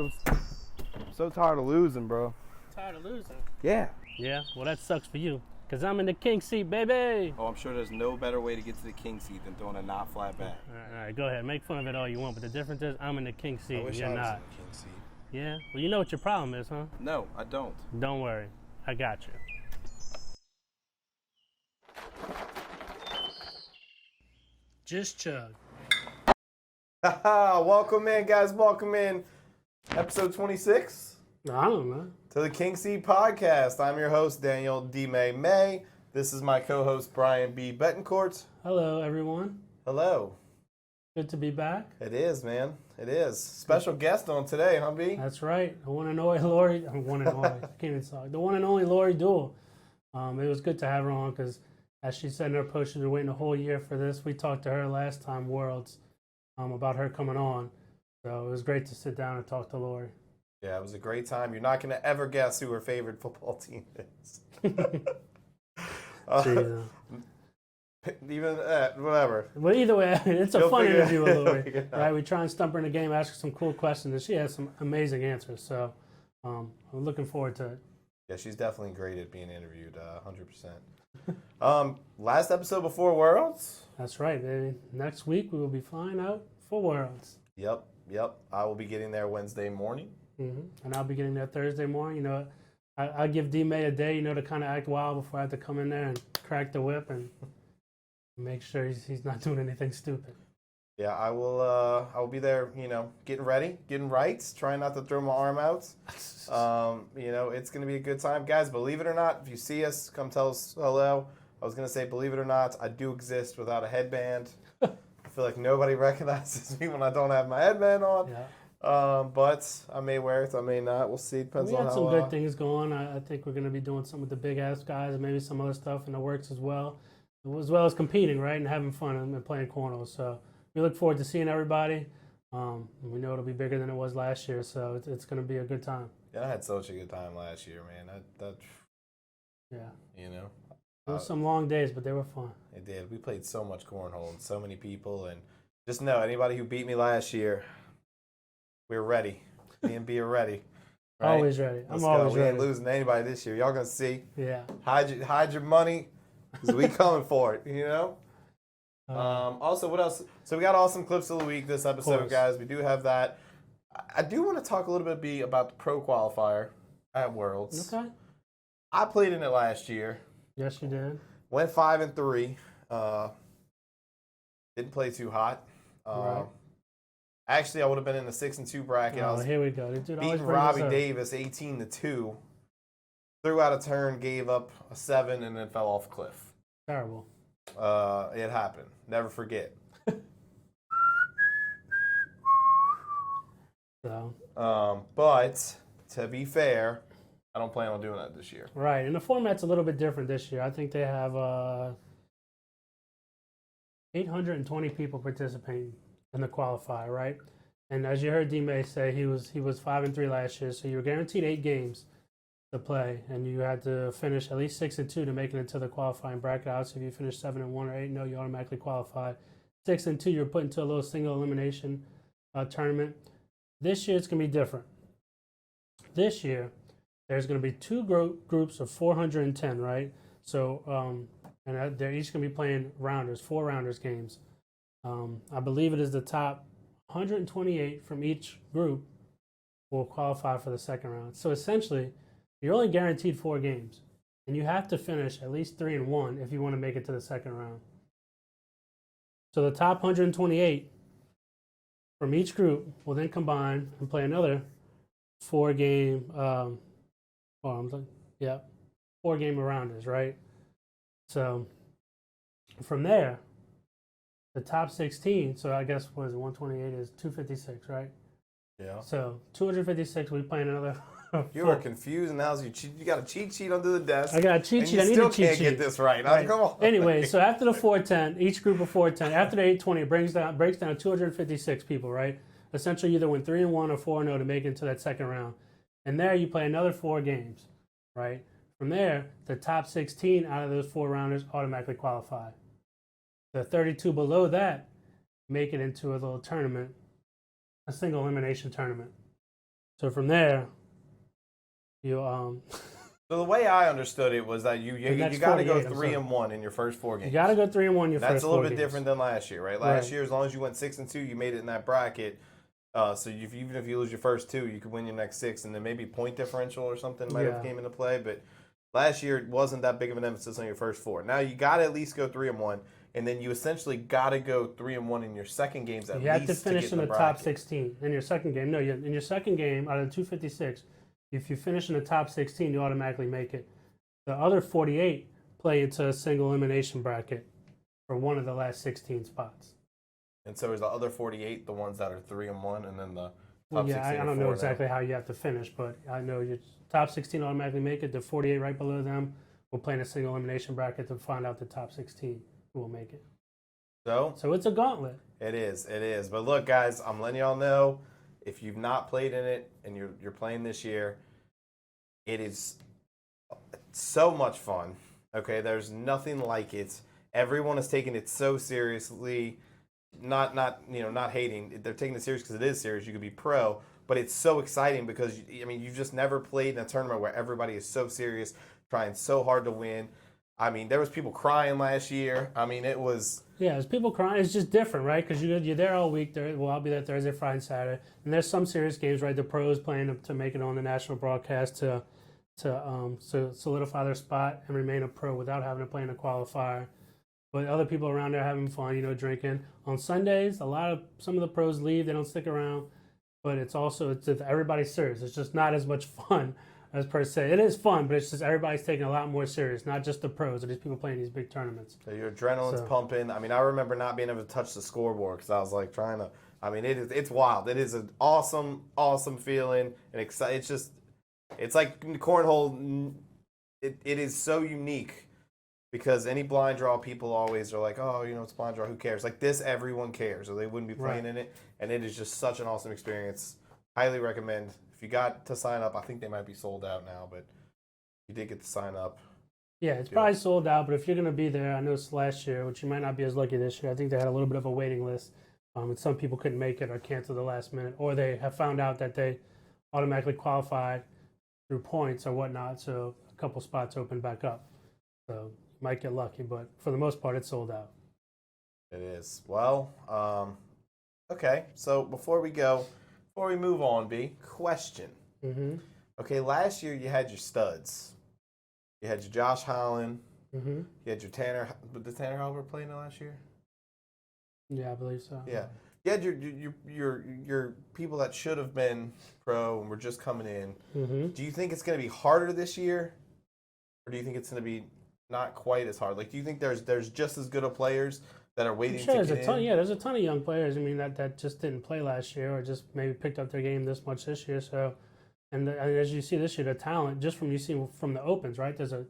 I'm so tired of losing, bro. Tired of losing? Yeah. Yeah, well, that sucks for you. Because I'm in the king seat, baby. Oh, I'm sure there's no better way to get to the king seat than throwing a not flat back. All right, go ahead. Make fun of it all you want, but the difference is I'm in the king seat and you're I was not. in the king seat. Yeah? Well, you know what your problem is, huh? No, I don't. Don't worry. I got you. Just chug. Welcome in, guys. Welcome in. Episode 26 I don't know. to the King Seat Podcast. I'm your host, Daniel D. May. This is my co-host, Brian B. Betancourt. Hello, everyone. Hello. Good to be back. It is, man. It is. Special guest on today, huh, B? That's right. The one and only Lori. I can't even talk. The one and only Lori Dool. It was good to have her on because, as she said in her post, she's been waiting a whole year for this. We talked to her last time, Worlds, about her coming on. So it was great to sit down and talk to Lori. Yeah, it was a great time. You're not going to ever guess who her favorite football team is. Even whatever. But either way, it's a fun interview with Lori. Yeah. Right? We try and stump her in the game, ask her some cool questions, and she has some amazing answers. So I'm looking forward to it. Yeah, she's definitely great at being interviewed, 100%. Last episode before Worlds? That's right, baby. Next week, we will be flying out for Worlds. Yep. I will be getting there Wednesday morning. And I'll be getting there Thursday morning. You know, I give D-May a day, to kind of act wild before I have to come in there and crack the whip and make sure he's not doing anything stupid. Yeah, I will be there, getting ready, getting right, trying not to throw my arm out. It's going to be a good time. Guys, believe it or not, if you see us, come tell us hello. I was going to say, believe it or not, I do exist without a headband. I feel like nobody recognizes me when I don't have my headband on. Yeah. But I may wear it, I may not. We'll see. Depends on how. We had some good things going. I think we're going to be doing some with the big-ass guys and maybe some other stuff in the works as well as competing, right, and having fun and playing cornhole. So we look forward to seeing everybody. We know it'll be bigger than it was last year, so it's going to be a good time. Yeah, I had such a good time last year, man. Yeah. It was some long days, but they were fun. It did. We played so much cornhole and so many people, and just know anybody who beat me last year, we're ready. Me and B are ready. Right? Always ready. Let's always go. ready. We ain't losing to anybody this year. Y'all gonna see. Yeah. Hide your money, because we coming for it. Also, what else? So we got awesome clips of the week this episode, guys. We do have that. I do want to talk a little bit, B, about the Pro Qualifier at Worlds. Okay. I played in it last year. Yes, you did. Went 5-3. Didn't play too hot. Right. Actually, I would have been in the 6-2 bracket. I was here we go. beating Robbie Davis 18-2. Threw out a turn, gave up a 7, and then fell off a cliff. Terrible. It happened. Never forget. So. But to be fair, I don't plan on doing that this year. Right, and the format's a little bit different this year. I think they have 820 people participating in the qualifier, right? And as you heard D-May say, he was 5-3 last year, so you were guaranteed 8 games to play, and you had to finish at least 6-2 to make it into the qualifying bracket. Obviously, if you finish 7-1 or 8-0, you automatically qualify. 6-2, you're put into a little single elimination tournament. This year, it's going to be different. This year, there's going to be 2 groups of 410, right? So, and they're each going to be playing rounders, 4 rounders games. I believe it is the top 128 from each group will qualify for the second round. So essentially, you're only guaranteed 4 games, and you have to finish at least 3-1 if you want to make it to the second round. So the top 128 from each group will then combine and play another 4-game 4-game rounders, right? So from there, the top 16, so I guess what is it, 128 is 256, right? Yeah. So 256, we playing another. You are confused, and now you got a cheat sheet under the desk. I got a cheat sheet. I need a cheat sheet. You still can't get this right. Come on. Anyway, so after the 410, each group of 410, after the 820, it breaks down 256 people, right? Essentially, you either win 3-1 or 4-0 to make it into that second round. And there you play another 4 games, right? From there, the top 16 out of those 4 rounders automatically qualify. The 32 below that make it into a little tournament, a single elimination tournament. So from there, you So the way I understood it was that you got to go 3-1 in your first 4 games. You got to go 3-1 your first 4 games. That's a little bit different than last year, right? Last year, as long as you went 6-2, you made it in that bracket. So even if you lose your first 2, you could win your next 6, and then maybe point differential or something might have came into play. But last year, it wasn't that big of an emphasis on your first 4. Now you got to at least go 3-1, and then you essentially got to go 3-1 in your second games at least. You have to finish in the top 16 in your second game. No, in your second game out of the 256, if you finish in the top 16, you automatically make it. The other 48 play into a single elimination bracket for one of the last 16 spots. And so is the other 48 the ones that are 3-1, and then the top 16 I don't know exactly how you have to finish, but I know your top 16 automatically make it. The 48 right below them will play in a single elimination bracket to find out the top 16 who will make it. So it's a gauntlet. It is. But look, guys, I'm letting y'all know, if you've not played in it and you're playing this year, it is so much fun. Okay, there's nothing like it. Everyone is taking it so seriously. Not hating. They're taking it serious because it is serious. You could be pro, but it's so exciting because you've just never played in a tournament where everybody is so serious, trying so hard to win. There was people crying last year. It was... Yeah, there's people crying. It's just different, right? Because you're there all week. I'll be there Thursday, Friday, and Saturday. And there's some serious games, right? The pros playing to make it on the national broadcast to solidify their spot and remain a pro without having to play in a qualifier. But other people around there having fun, drinking. On Sundays, some of the pros leave. They don't stick around. But it's everybody's serious. It's just not as much fun as per se. It is fun, but it's just everybody's taking a lot more serious, not just the pros or these people playing these big tournaments. So your adrenaline's pumping. I remember not being able to touch the scoreboard because I was like trying to. It's wild. It is an awesome, awesome feeling and exciting. It's like cornhole. It is so unique because any blind draw people always are like, oh, it's blind draw. Who cares? Like this, everyone cares, or they wouldn't be playing in it. And it is just such an awesome experience. Highly recommend. If you got to sign up, I think they might be sold out now, but you did get to sign up. Yeah, it's probably sold out, but if you're going to be there, I know it's last year, which you might not be as lucky this year. I think they had a little bit of a waiting list, and some people couldn't make it or canceled the last minute, or they have found out that they automatically qualified through points or whatnot, so a couple spots opened back up. So you might get lucky, but for the most part, it's sold out. It is. Well, okay, so before we move on, B, question. Mm-hmm. Okay, last year you had your studs. You had your Josh Holland. Mm-hmm. You had your Tanner. Did Tanner Halbert play in it last year? Yeah, I believe so. Yeah. You had your people that should have been pro and were just coming in. Mm-hmm. Do you think it's going to be harder this year? Or do you think it's going to be not quite as hard? Like, do you think there's just as good of players that are waiting to get in? Yeah, there's a ton of young players. That just didn't play last year or just maybe picked up their game this much this year. So, and as you see this year, the talent, just from from the opens, right? There's a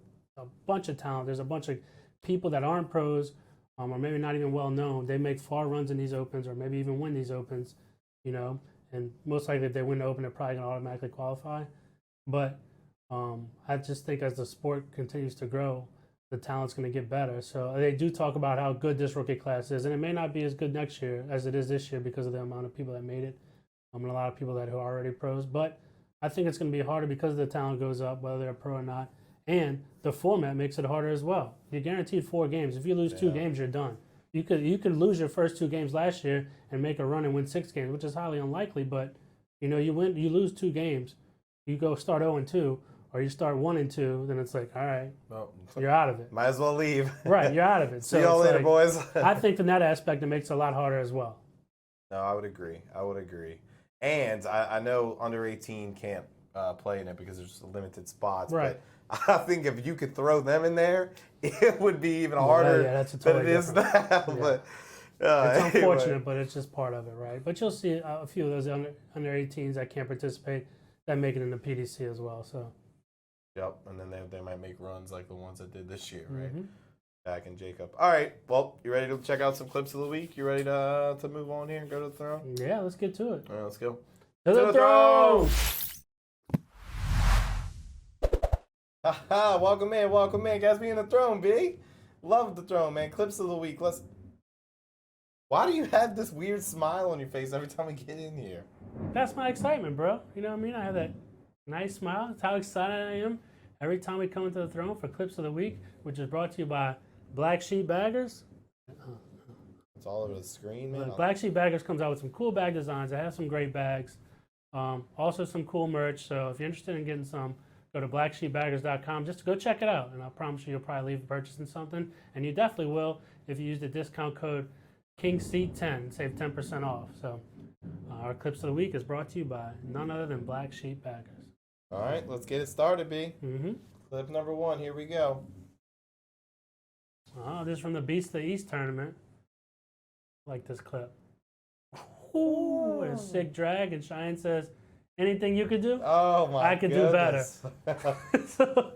bunch of talent. There's a bunch of people that aren't pros or maybe not even well known. They make far runs in these opens or maybe even win these opens, and most likely if they win the open, they're probably going to automatically qualify. But I just think as the sport continues to grow, the talent's going to get better. So they do talk about how good this rookie class is, and it may not be as good next year as it is this year because of the amount of people that made it, and a lot of people who are already pros. But I think it's going to be harder because the talent goes up, whether they're pro or not, and the format makes it harder as well. You're guaranteed 4 games. If you lose 2 games, you're done. You could lose your first 2 games last year and make a run and win 6 games, which is highly unlikely. But you lose 2 games, you go start 0-2. Or you start 1-2, then it's like, all right, you're out of it. Might as well leave. Right, you're out of it. So see y'all later, boys. I think from that aspect, it makes it a lot harder as well. No, I would agree. And I know under 18 can't play in it because there's limited spots. Right. But I think if you could throw them in there, it would be even harder than it is now. Yeah. But it's unfortunate, but it's just part of it, right? But you'll see a few of those under 18s that can't participate that make it in the PDC as well. So. Yep, and then they might make runs like the ones that did this year, right? Mm-hmm. Jack and Jacob. All right, well, you ready to check out some clips of the week? You ready to move on here and go to the throne? Yeah, let's get to it. All right, let's go. To the throne! Haha, welcome in. Guys, be in the throne, B. Love the throne, man. Clips of the week. Why do you have this weird smile on your face every time we get in here? that's my excitement, bro. You know what I mean? I have that nice smile. That's how excited I am every time we come into the throne for Clips of the Week, which is brought to you by Black Sheep Baggers. It's all over the screen, man. Look, Black Sheep Baggers comes out with some cool bag designs. They have some great bags. Also some cool merch. So if you're interested in getting some, go to blacksheepbaggers.com just to go check it out. And I promise you, you'll probably leave purchasing something. And you definitely will if you use the discount code KingSeat10, save 10% off. So our Clips of the Week is brought to you by none other than Black Sheep Baggers. All right, let's get it started, B. Mm-hmm. Clip number 1, here we go. Oh, this is from the Beast of the East tournament. I like this clip. Ooh, a sick drag, and Cheyenne says, anything you could do? Oh my I could goodness. do better. So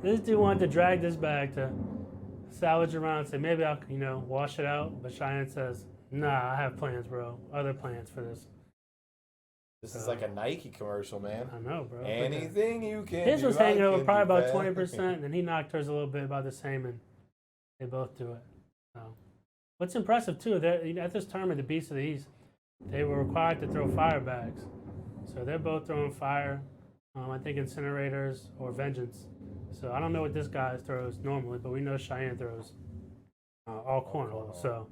this dude wanted to drag this bag to salvage around and say, maybe I'll, wash it out. But Cheyenne says, nah, I have plans, bro. Other plans for this. This is like a Nike commercial, man. I know, bro. Anything you can His do. was hanging I over can probably do about better. 20%, and then he knocked hers a little bit about the same, and they both do it. So, what's impressive, too, at this tournament, the Beast of the East, they were required to throw fire bags. So they're both throwing fire, I think incinerators or vengeance. So I don't know what this guy throws normally, but we know Cheyenne throws all cornhole. So,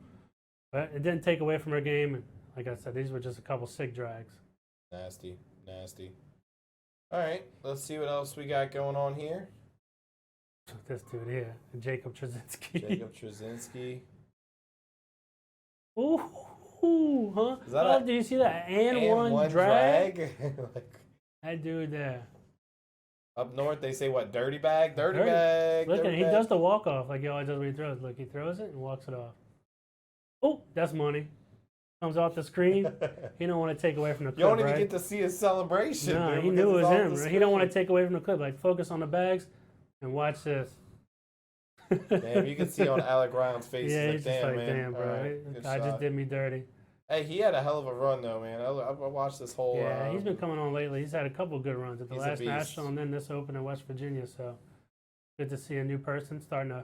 but it didn't take away from her game. And like I said, these were just a couple sick drags. Nasty, nasty. All right, let's see what else we got going on here. This dude here, Jacob Trzynski. Jacob Trzynski. Ooh, huh? Is that do you see that? And one drag? Like, That dude there. up north, they say what? Dirty bag? Dirty Dirty. bag. Look at dirty him. He bag. does the walk off like he always does when he throws. Look, he throws it and walks it off. Oh, that's money. Comes off the screen. He don't want to take away from the clip, You don't even right? get to see his celebration. No, dude, he because knew it it's was off him. the Right? He don't want to screen. take away from the clip. Like, focus on the bags and watch this. Damn, you can see on Alec Ryan's face. Yeah, He's he's like, just damn, like, man. damn, bro. All right, good I just shot. did me dirty. Hey, he had a hell of a run, though, man. I watched this whole... Yeah, he's been coming on lately. He's had a couple good runs at the He's a last beast. national and then this Open in West Virginia. So good to see a new person starting to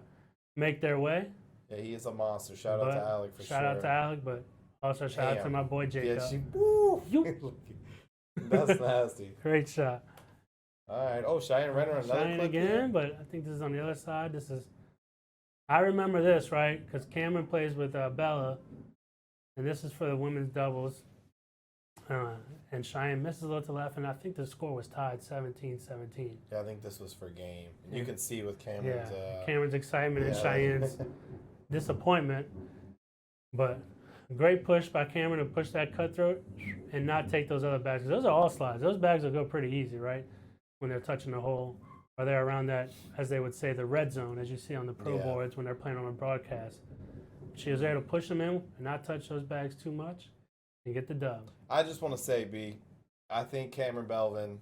make their way. Yeah, he is a monster. Shout out to Alec for sure. Shout out to Alec, but also shout out to Damn. my boy Jacob. Yeah, woo! You. That's nasty. Great shot. All right. Oh, Cheyenne Renner, another Cheyenne clip again, here. but I think this is on the other side. I remember this, right? Because Cameron plays with Bella, and this is for the women's doubles. And Cheyenne misses a little to left, and I think the score was tied 17-17. Yeah, I think this was for game. And you Yeah. can see with Cameron's... Cameron's excitement and yeah. Cheyenne's disappointment. But great push by Cameron to push that cutthroat and not take those other bags. Those are all slides. Those bags will go pretty easy, right? When they're touching the hole. Or they're around that, as they would say, the red zone, as you see on the pro Yeah. boards when they're playing on a broadcast. She was there to push them in and not touch those bags too much and get the dub. I just want to say, B, I think Cameron Belvin,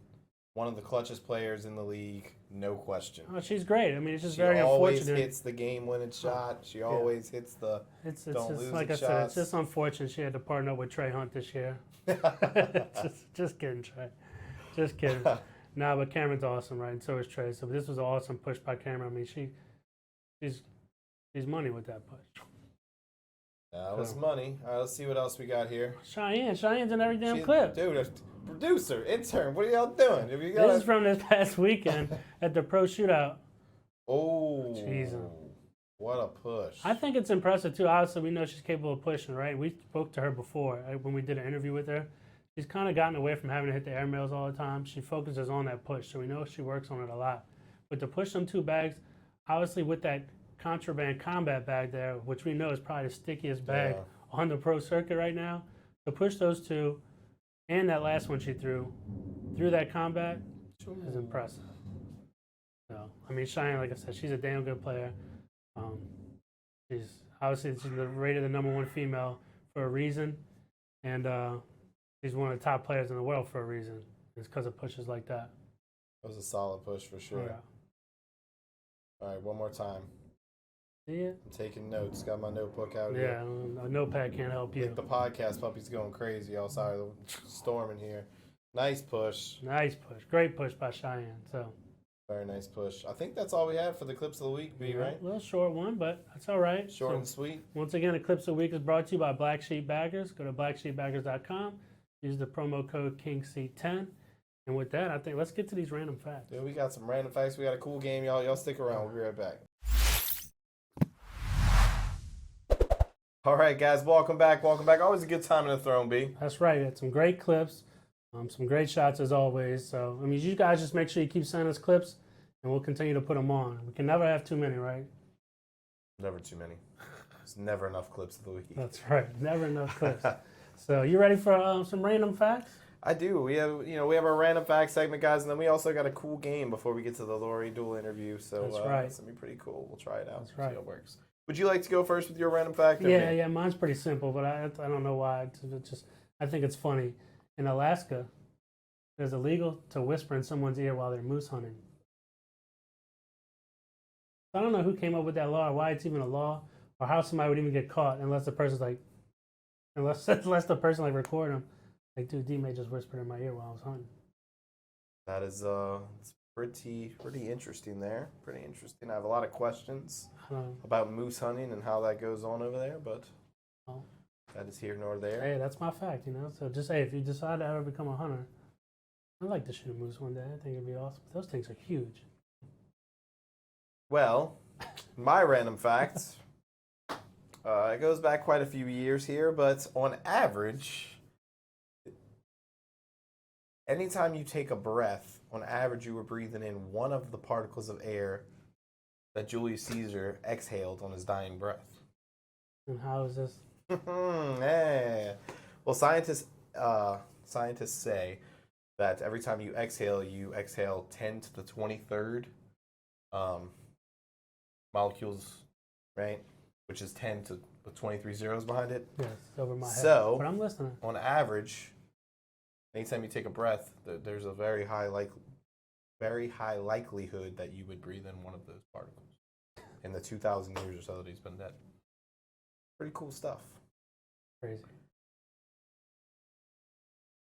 one of the clutchest players in the league, no question. Oh, she's great. I mean, it's just She very always unfortunate. hits the game-winning shot. She always hits the It's don't just lose like it I said, it's shots. just unfortunate she had to partner up with Trey Hunt this year. just kidding, Trey. Just kidding. Nah, but Cameron's awesome, right? And so is Trey. So this was an awesome push by Cameron. I mean, she's money with that push. That was money. All right, let's see what else we got here. Cheyenne's in every damn She- clip. Dude, a producer, intern, what are y'all doing? If you This got is from this past weekend at the pro shootout. Oh, Jesus. what a push. I think it's impressive too. Obviously, we know she's capable of pushing, right? We spoke to her before when we did an interview with her. She's kind of gotten away from having to hit the air mails all the time. She focuses on that push, so we know she works on it a lot. But to push them two bags, obviously with that contraband combat bag there, which we know is probably the stickiest bag Yeah. on the pro circuit right now, to push those two and that last one she threw that combat is impressive. So, I mean, Cheyenne, like I said, she's a damn good player. She's rated the number one female for a reason, and she's one of the top players in the world for a reason. It's because of pushes like that. That was a solid push for sure. Yeah. All right, one more time. See it? I'm taking notes. Got my notebook out Yeah, here. a notepad can't help I think you. the podcast puppy's going crazy outside of the storm in here. Nice push. Nice push. Great push by Cheyenne. So, Very nice push. I think that's all we have for the clips of the week, B, right? a little short one, but that's all right. Short So, and sweet. once again, the Clips of the Week is brought to you by Black Sheep Baggers. Go to blacksheepbaggers.com. Use the promo code KingC10. And with that, I think let's get to these random facts. Yeah, we got some random facts. We got a cool game, y'all. Y'all stick around. We'll be right back. All right, guys. Welcome back. Welcome back. Always a good time in the Throne, B. That's right. We had some great clips, some great shots as always. So, I mean, you guys just make sure you keep sending us clips, and we'll continue to put them on. We can never have too many, right? Never too many. There's never enough clips of the week. That's right. Never enough clips. So, you ready for some random facts? I do. We have our random facts segment, guys, and then we also got a cool game before we get to the Lori Dool interview. So That's right. It's gonna be pretty cool. We'll try it out. That's right. See how it works. Would you like to go first with your random fact? Yeah. Mine's pretty simple, but I don't know why. I think it's funny. In Alaska, it's illegal to whisper in someone's ear while they're moose hunting. I don't know who came up with that law, or why it's even a law, or how somebody would even get caught unless the person's like, unless the person like record them. Like, dude, D-May just whispered in my ear while I was hunting. That is it's pretty interesting there. Pretty interesting. I have a lot of questions about moose hunting and how that goes on over there, but that is here nor there. Hey, that's my fact, you know. So just if you decide to ever become a hunter, I'd like to shoot a moose one day. I think it'd be awesome. Those things are huge. Well, my random fact, it goes back quite a few years here, but on average, anytime you take a breath, on average you were breathing in one of the particles of air that Julius Caesar exhaled on his dying breath. And how is this? Yeah. Well, scientists say that every time you exhale 10 to the 23rd molecules, right? Which is 10 to with 23 zeros behind it. Yes, over my head. So, but I'm listening. On average, anytime you take a breath, there's a very high likelihood that you would breathe in one of those particles in the 2,000 years or so that he's been dead. Pretty cool stuff. Crazy.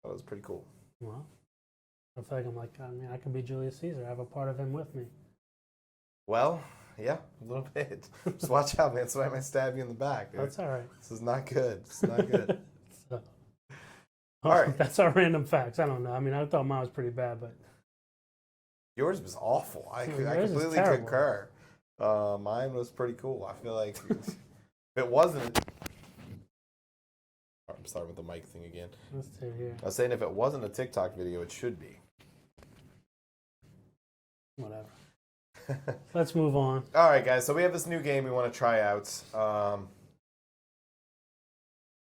That was pretty cool. Well, I feel like I could be Julius Caesar. I have a part of him with me. Well, yeah, a little bit. Just watch out, man. Somebody might stab you in the back. Dude. That's all right. This is not good. It's not good. All right. That's our random facts. I don't know. I mean, I thought mine was pretty bad, but yours was awful. I yours completely concur. Mine was pretty cool. I feel like if it wasn't. I'm starting with the mic thing again. Let's see here. I was saying if it wasn't a TikTok video, it should be. Whatever. Let's move on. All right, guys. So we have this new game we want to try out.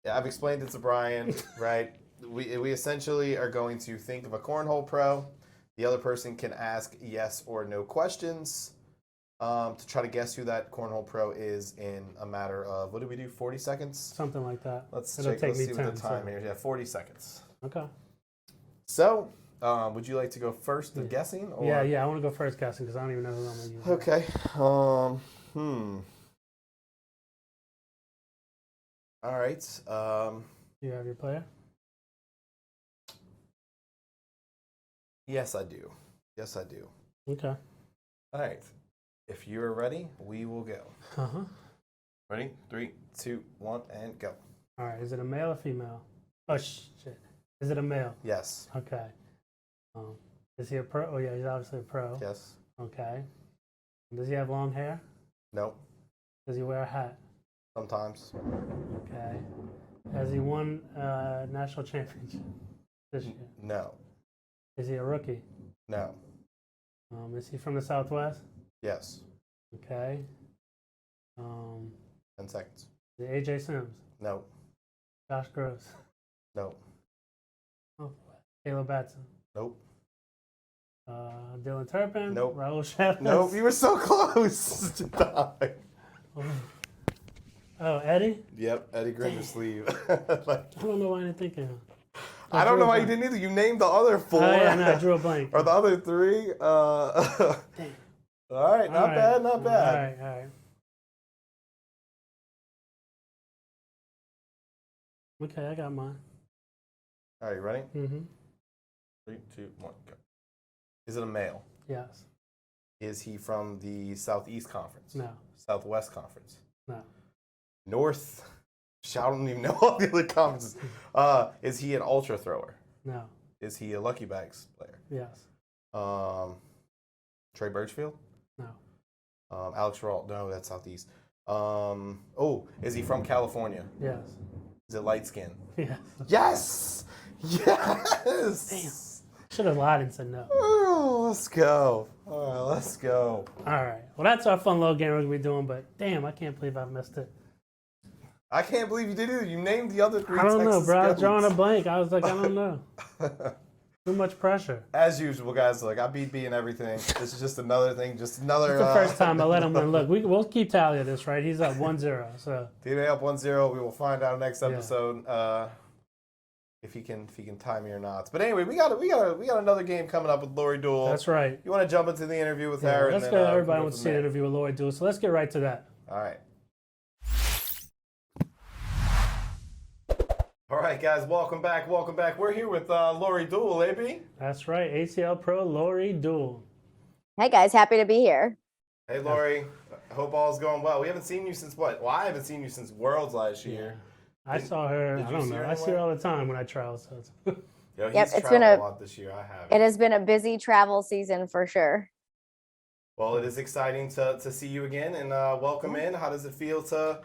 Yeah, I've explained it to Brian, right? We essentially are going to think of a Cornhole Pro. The other person can ask yes or no questions to try to guess who that Cornhole Pro is in a matter of, what did we do, 40 seconds? Something like that. Let's see what the time here. Yeah, 40 seconds. Okay. So, would you like to go first to guessing? Or? Yeah, I want to go first guessing because I don't even know who I'm going to use. Okay. All right. You have your player? Yes, I do. Yes, I do. Okay. All right. If you're ready, we will go. Uh-huh. Ready? 3, 2, 1, and go. All right. Is it a male or female? Oh, shit. Is it a male? Yes. Okay. Is he a pro? Oh, yeah, he's obviously a pro. Yes. Okay. Does he have long hair? No. Does he wear a hat? Sometimes. Okay. Has he won national championship this year? No. Is he a rookie? No. Is he from the Southwest? Yes. Okay. 10 seconds. Is it AJ Sims? No. Josh Gross? No. Oh, Caleb Batson? Nope. Dylan Turpin? Nope. Raul Chavez? Nope. You were so close to die. Oh, Eddie? Yep. Eddie Grindersleeve. I don't know why I didn't think of him. I don't know why you didn't either. You named the other 4. Oh, yeah, no, I drew a blank. Or the other 3. Dang. All right. Not bad. Not bad. All right. Okay, I got mine. All right. You ready? Mm-hmm. 3, 2, 1, go. Is it a male? Yes. Is he from the Southeast Conference? No. Southwest Conference? No. North, I don't even know all the other conferences. Is he an ultra thrower? No. Is he a Lucky Bags player? Yes. Trey Birchfield? No. Alex Rawl? No, that's Southeast. Is he from California? Yes. Is it light skin? Yes. Yes! Yes! Damn. Should have lied and said no. Oh, let's go. All right, let's go. All right. Well, that's our fun little game we're going to be doing, but damn, I can't believe I missed it. I can't believe you did it. You named the other three I don't know, Texas bro. I was goats. drawing a blank. I was like, I don't know. Too much pressure. As usual, guys, look, I beat B and everything. This is just another thing, just another... It's the first time I let him win. Look, we'll keep tally of this, right? He's up 1-0, so... DMA up 1-0. We will find out next episode if he can tie me or not. But anyway, we got another game coming up with Lori Dool. That's right. You want to jump into the interview with her? Let's go. Everybody wants to see an interview with Lori Dool, so let's get right to that. All right. All right, guys, welcome back. We're here with Lori Dool, AB. That's right, ACL Pro Lori Dool. Hey, guys, happy to be here. Hey, Lori. I hope all's going well. We haven't seen you since what? Well, I haven't seen you since Worlds last year. I saw her, I don't know. I see her all the time when I travel. So Yo, yep, it's been a lot this year. I have. It has been a busy travel season for sure. Well, it is exciting to see you again and welcome in. How does it feel to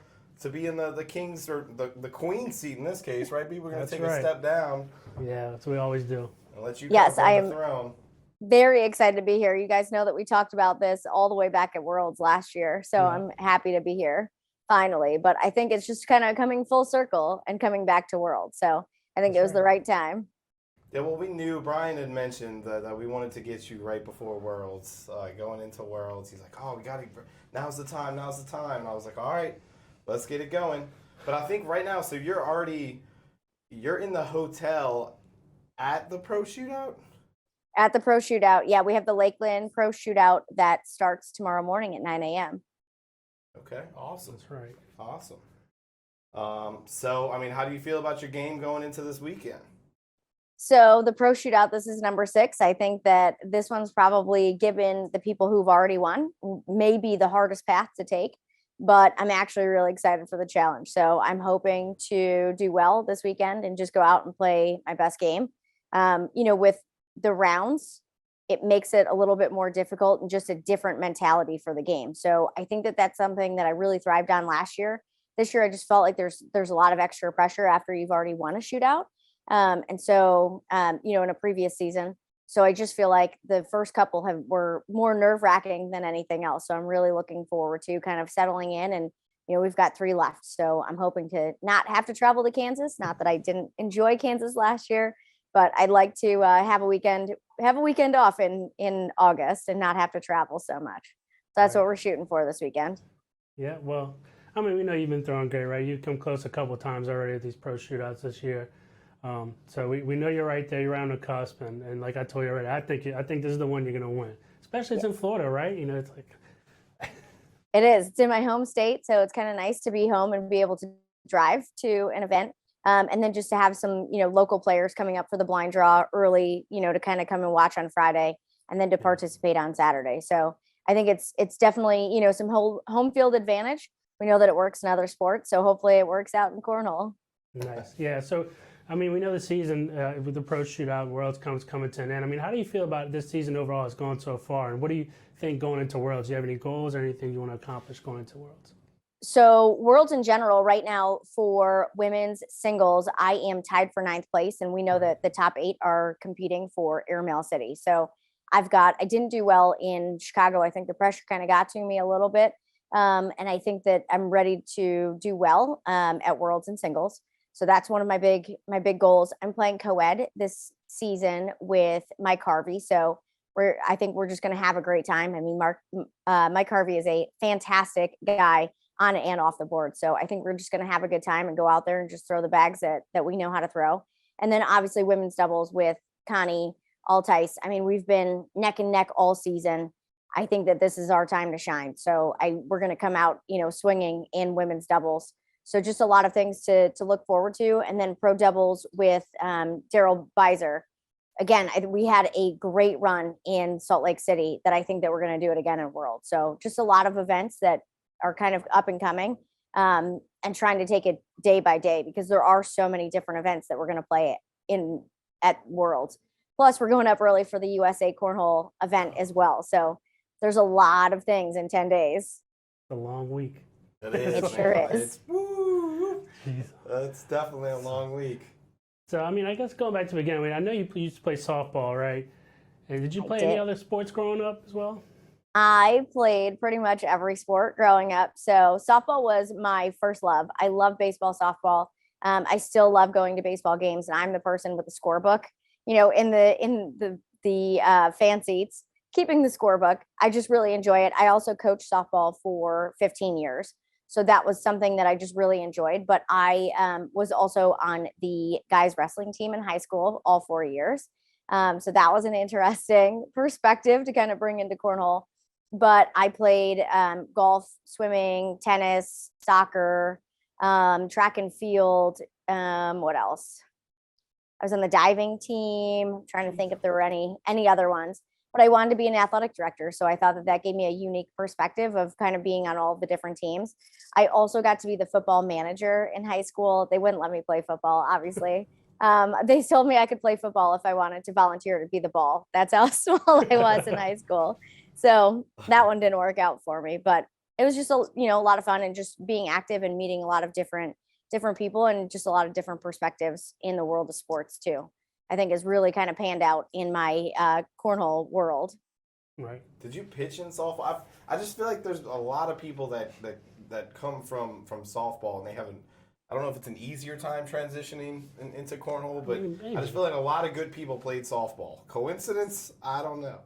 be in the King's or the Queen's seat in this case, right? We're going to take a step down. Yeah, that's what we always do. And let you yes, come I on am the throne. Very excited to be here. You guys know that we talked about this all the way back at Worlds last year. So I'm happy to be here finally. But I think it's just kind of coming full circle and coming back to Worlds. So I think it was the right time. Yeah, well, we knew Brian had mentioned that we wanted to get you right before Worlds, going into Worlds. He's like, oh, we got to, now's the time. And I was like, all right, let's get it going. But I think right now, so you're in the hotel at the Pro Shootout? At the Pro Shootout. Yeah, we have the Lakeland Pro Shootout that starts tomorrow morning at 9 a.m. Okay, awesome. That's right. Awesome. So, I mean, how do you feel about your game going into this weekend? So the Pro Shootout, this is number 6. I think that this one's probably, given the people who've already won, maybe the hardest path to take, but I'm actually really excited for the challenge. So I'm hoping to do well this weekend and just go out and play my best game. With the rounds, it makes it a little bit more difficult and just a different mentality for the game. So I think that that's something that I really thrived on last year. This year, I just felt like there's a lot of extra pressure after you've already won a shootout. In a previous season. So I just feel like the first couple were more nerve-wracking than anything else. So I'm really looking forward to kind of settling in, and we've got 3 left. So I'm hoping to not have to travel to Kansas. Not that I didn't enjoy Kansas last year, but I'd like to have a weekend off in August and not have to travel so much. So that's what we're shooting for this weekend. Yeah, well, I mean, we know you've been throwing great, right? You've come close a couple of times already at these Pro Shootouts this year. So we know you're right there. You're on the cusp, and like I told you already, I think this is the one you're gonna win. Especially it's in Florida, right? It's like it is. It's in my home state, so it's kind of nice to be home and be able to drive to an event, and then just to have some local players coming up for the blind draw early, to kind of come and watch on Friday, and then to participate on Saturday. So I think it's definitely some home field advantage. We know that it works in other sports, so hopefully it works out in cornhole. Nice, yeah. So. I mean, we know the season with the Pro Shootout, Worlds coming to an end. I mean, how do you feel about this season overall has gone so far? And what do you think going into Worlds? Do you have any goals or anything you want to accomplish going into Worlds? So Worlds in general, right now for women's singles, I am tied for 9th place. And we know that the top 8 are competing for Airmail City. So I didn't do well in Chicago. I think the pressure kind of got to me a little bit. And I think that I'm ready to do well at Worlds in singles. So that's one of my big goals. I'm playing co-ed this season with Mike Harvey. So I think we're just going to have a great time. I mean, Mike Harvey is a fantastic guy on and off the board. So I think we're just going to have a good time and go out there and just throw the bags that we know how to throw. And then obviously women's doubles with Connie Altice. I mean, we've been neck and neck all season. I think that this is our time to shine. So we're going to come out, swinging in women's doubles. So just a lot of things to look forward to. And then pro doubles with Daryl Beiser. Again, we had a great run in Salt Lake City that I think that we're going to do it again in World. So just a lot of events that are kind of up and coming. and trying to take it day by day because there are so many different events that we're going to play at Worlds. Plus, we're going up early for the USA Cornhole event as well. So there's a lot of things in 10 days. It's a long week. It is. It sure is. It's, woo, it's definitely a long week. So, I mean, I guess going back to the beginning, I mean, I know you used to play softball, right? And did you play any other sports growing up as well? I played pretty much every sport growing up. So softball was my first love. I love baseball, softball. I still love going to baseball games, and I'm the person with the scorebook, in the fan seats, keeping the scorebook. I just really enjoy it. I also coached softball for 15 years. So that was something that I just really enjoyed. But I was also on the guys wrestling team in high school all 4 years. So that was an interesting perspective to kind of bring into cornhole. But I played golf, swimming, tennis, soccer, track and field. What else? I was on the diving team. Trying to think if there were any other ones. But I wanted to be an athletic director, so I thought that gave me a unique perspective of kind of being on all of the different teams. I also got to be the football manager in high school. They wouldn't let me play football, obviously. They told me I could play football if I wanted to volunteer to be the ball. That's how small I was in high school. So that one didn't work out for me, but it was just a lot of fun and just being active and meeting a lot of different people and just a lot of different perspectives in the world of sports too. I think is really kind of panned out in my cornhole world. Right. Did you pitch in softball? I just feel like there's a lot of people that come from softball and they haven't. I don't know if it's an easier time transitioning into cornhole, but Maybe. I just feel like a lot of good people played softball. Coincidence? I don't know.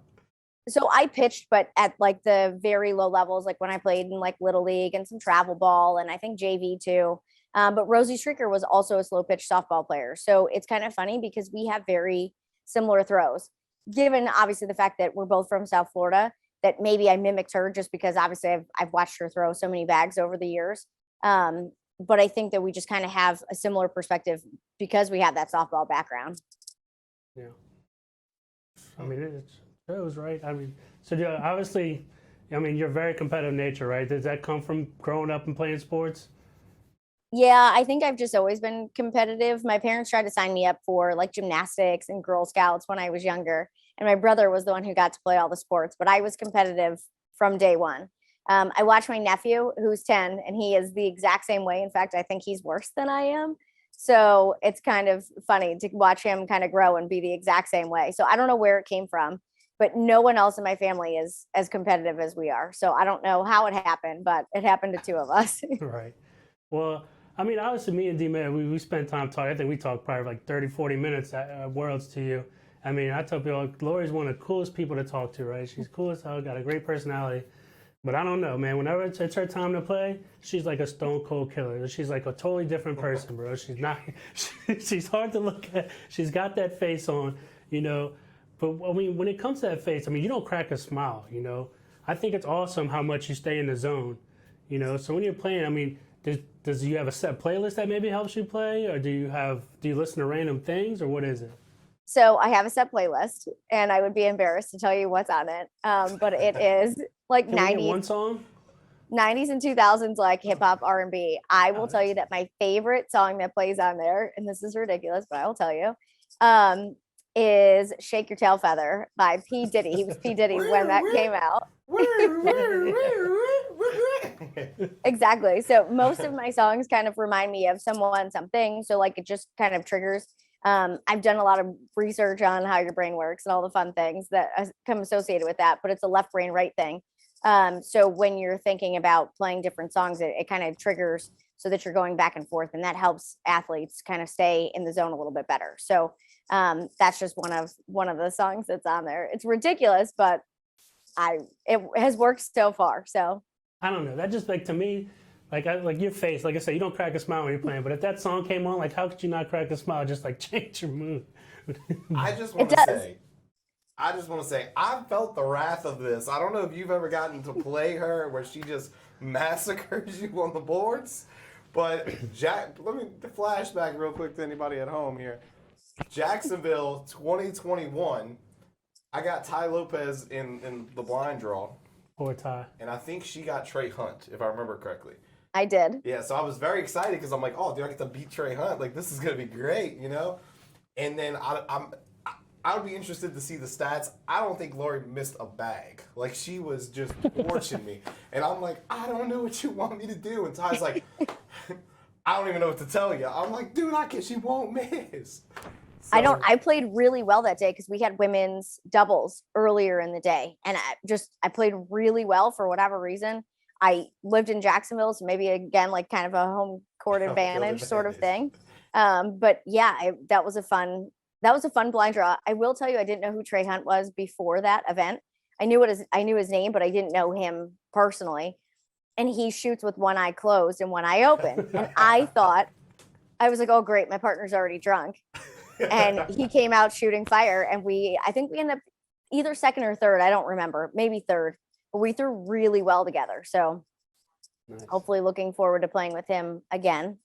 So I pitched, but at like the very low levels, like when I played in like Little League and some travel ball and I think JV too. But Rosie Streaker was also a slow pitch softball player. So it's kind of funny because we have very similar throws, given obviously the fact that we're both from South Florida, that maybe I mimicked her just because obviously I've watched her throw so many bags over the years. But I think that we just kind of have a similar perspective because we have that softball background. Yeah. I mean, it shows, right? I mean, so obviously, I mean, you're a very competitive nature, right? Does that come from growing up and playing sports? Yeah, I think I've just always been competitive. My parents tried to sign me up for like gymnastics and Girl Scouts when I was younger. And my brother was the one who got to play all the sports, but I was competitive from day one. I watch my nephew who's 10 and he is the exact same way. In fact, I think he's worse than I am. So it's kind of funny to watch him kind of grow and be the exact same way. So I don't know where it came from, but no one else in my family is as competitive as we are. So I don't know how it happened, but it happened to two of us. Right. Well, I mean, obviously me and D-Man, we spent time talking. I think we talked probably like 30, 40 minutes at Worlds to you. I mean, I tell people, Lori's one of the coolest people to talk to, right? She's cool as hell, got a great personality. But I don't know, man. Whenever it's her time to play, she's like a stone cold killer. She's like a totally different person, bro. She's not, she's hard to look at. She's got that face on, But I mean, when it comes to that face, I mean, you don't crack a smile, I think it's awesome how much you stay in the zone, So when you're playing, I mean, does you have a set playlist that maybe helps you play, or do you listen to random things, or what is it? So I have a set playlist, and I would be embarrassed to tell you what's on it. But it is like 90s, one song, 90s and 2000s, like hip hop, R&B. I will tell you that my favorite song that plays on there, and this is ridiculous, but I will tell you, is "Shake Your Tail Feather" by P. Diddy. He was P. Diddy when that came out. Exactly. So most of my songs kind of remind me of someone, something. So like it just kind of triggers. I've done a lot of research on how your brain works and all the fun things that come associated with that, but it's a left brain, right thing. So when you're thinking about playing different songs, it kind of triggers so that you're going back and forth, and that helps athletes kind of stay in the zone a little bit better. So that's just one of the songs that's on there. It's ridiculous, but it has worked so far. So I don't know. That just like to me, like your face, like I said, you don't crack a smile when you're playing. But if that song came on, like how could you not crack a smile? Just like change your mood. I just want to say, I felt the wrath of this. I don't know if you've ever gotten to play her where she just massacres you on the boards. But let me flashback real quick to anybody at home here. Jacksonville 2021, I got Ty Lopez in the blind draw. Poor Ty. And I think she got Trey Hunt, if I remember correctly. I did. Yeah, so I was very excited because I'm like, oh, dude, I get to beat Trey Hunt. Like, this is gonna be great, you know. And then I would be interested to see the stats. I don't think Lori missed a bag. Like, she was just torching me, and I'm like, I don't know what you want me to do. And Ty's like, I don't even know what to tell you. I'm like, dude, she won't miss. So, I played really well that day because we had women's doubles earlier in the day. And I played really well for whatever reason. I lived in Jacksonville, so maybe again, like kind of a home court advantage sort of thing. But yeah, that was a fun blind draw. I will tell you, I didn't know who Trey Hunt was before that event. I knew his name, but I didn't know him personally. And he shoots with one eye closed and one eye open. And I was like, oh great, my partner's already drunk. And he came out shooting fire, and I think we ended up either second or third. I don't remember, maybe third, but we threw really well together. So Nice. hopefully looking forward to playing with him again.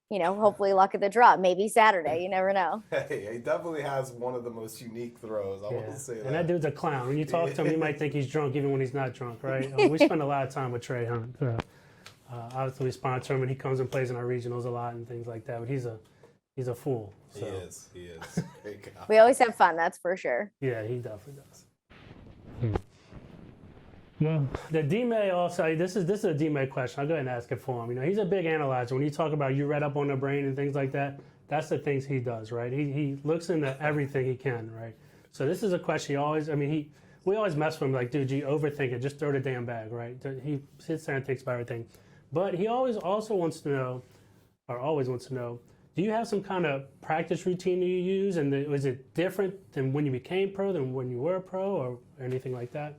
You know, hopefully luck of the draw, maybe Saturday. You never know. Hey, he definitely has one of the most unique throws. I will say that. And that dude's a clown. When you talk to him, you might think he's drunk even when he's not drunk, right? We spend a lot of time with Trey Hunt. Obviously, we sponsor him, and he comes and plays in our regionals a lot and things like that. But he's a fool. So. He is. Great guy. We always have fun, that's for sure. Yeah, he definitely does. Well, the D-May also, this is a D-May question. I'll go ahead and ask it for him. You know, he's a big analyzer. When you talk about you read up on the brain and things like that, that's the things he does, right? He looks into everything he can, right? So this is a question we always mess with him like, dude, you overthink it. Just throw the damn bag, right? He sits there and thinks about everything. But he always wants to know, do you have some kind of practice routine you use? And was it different than when you became pro than when you were a pro or anything like that?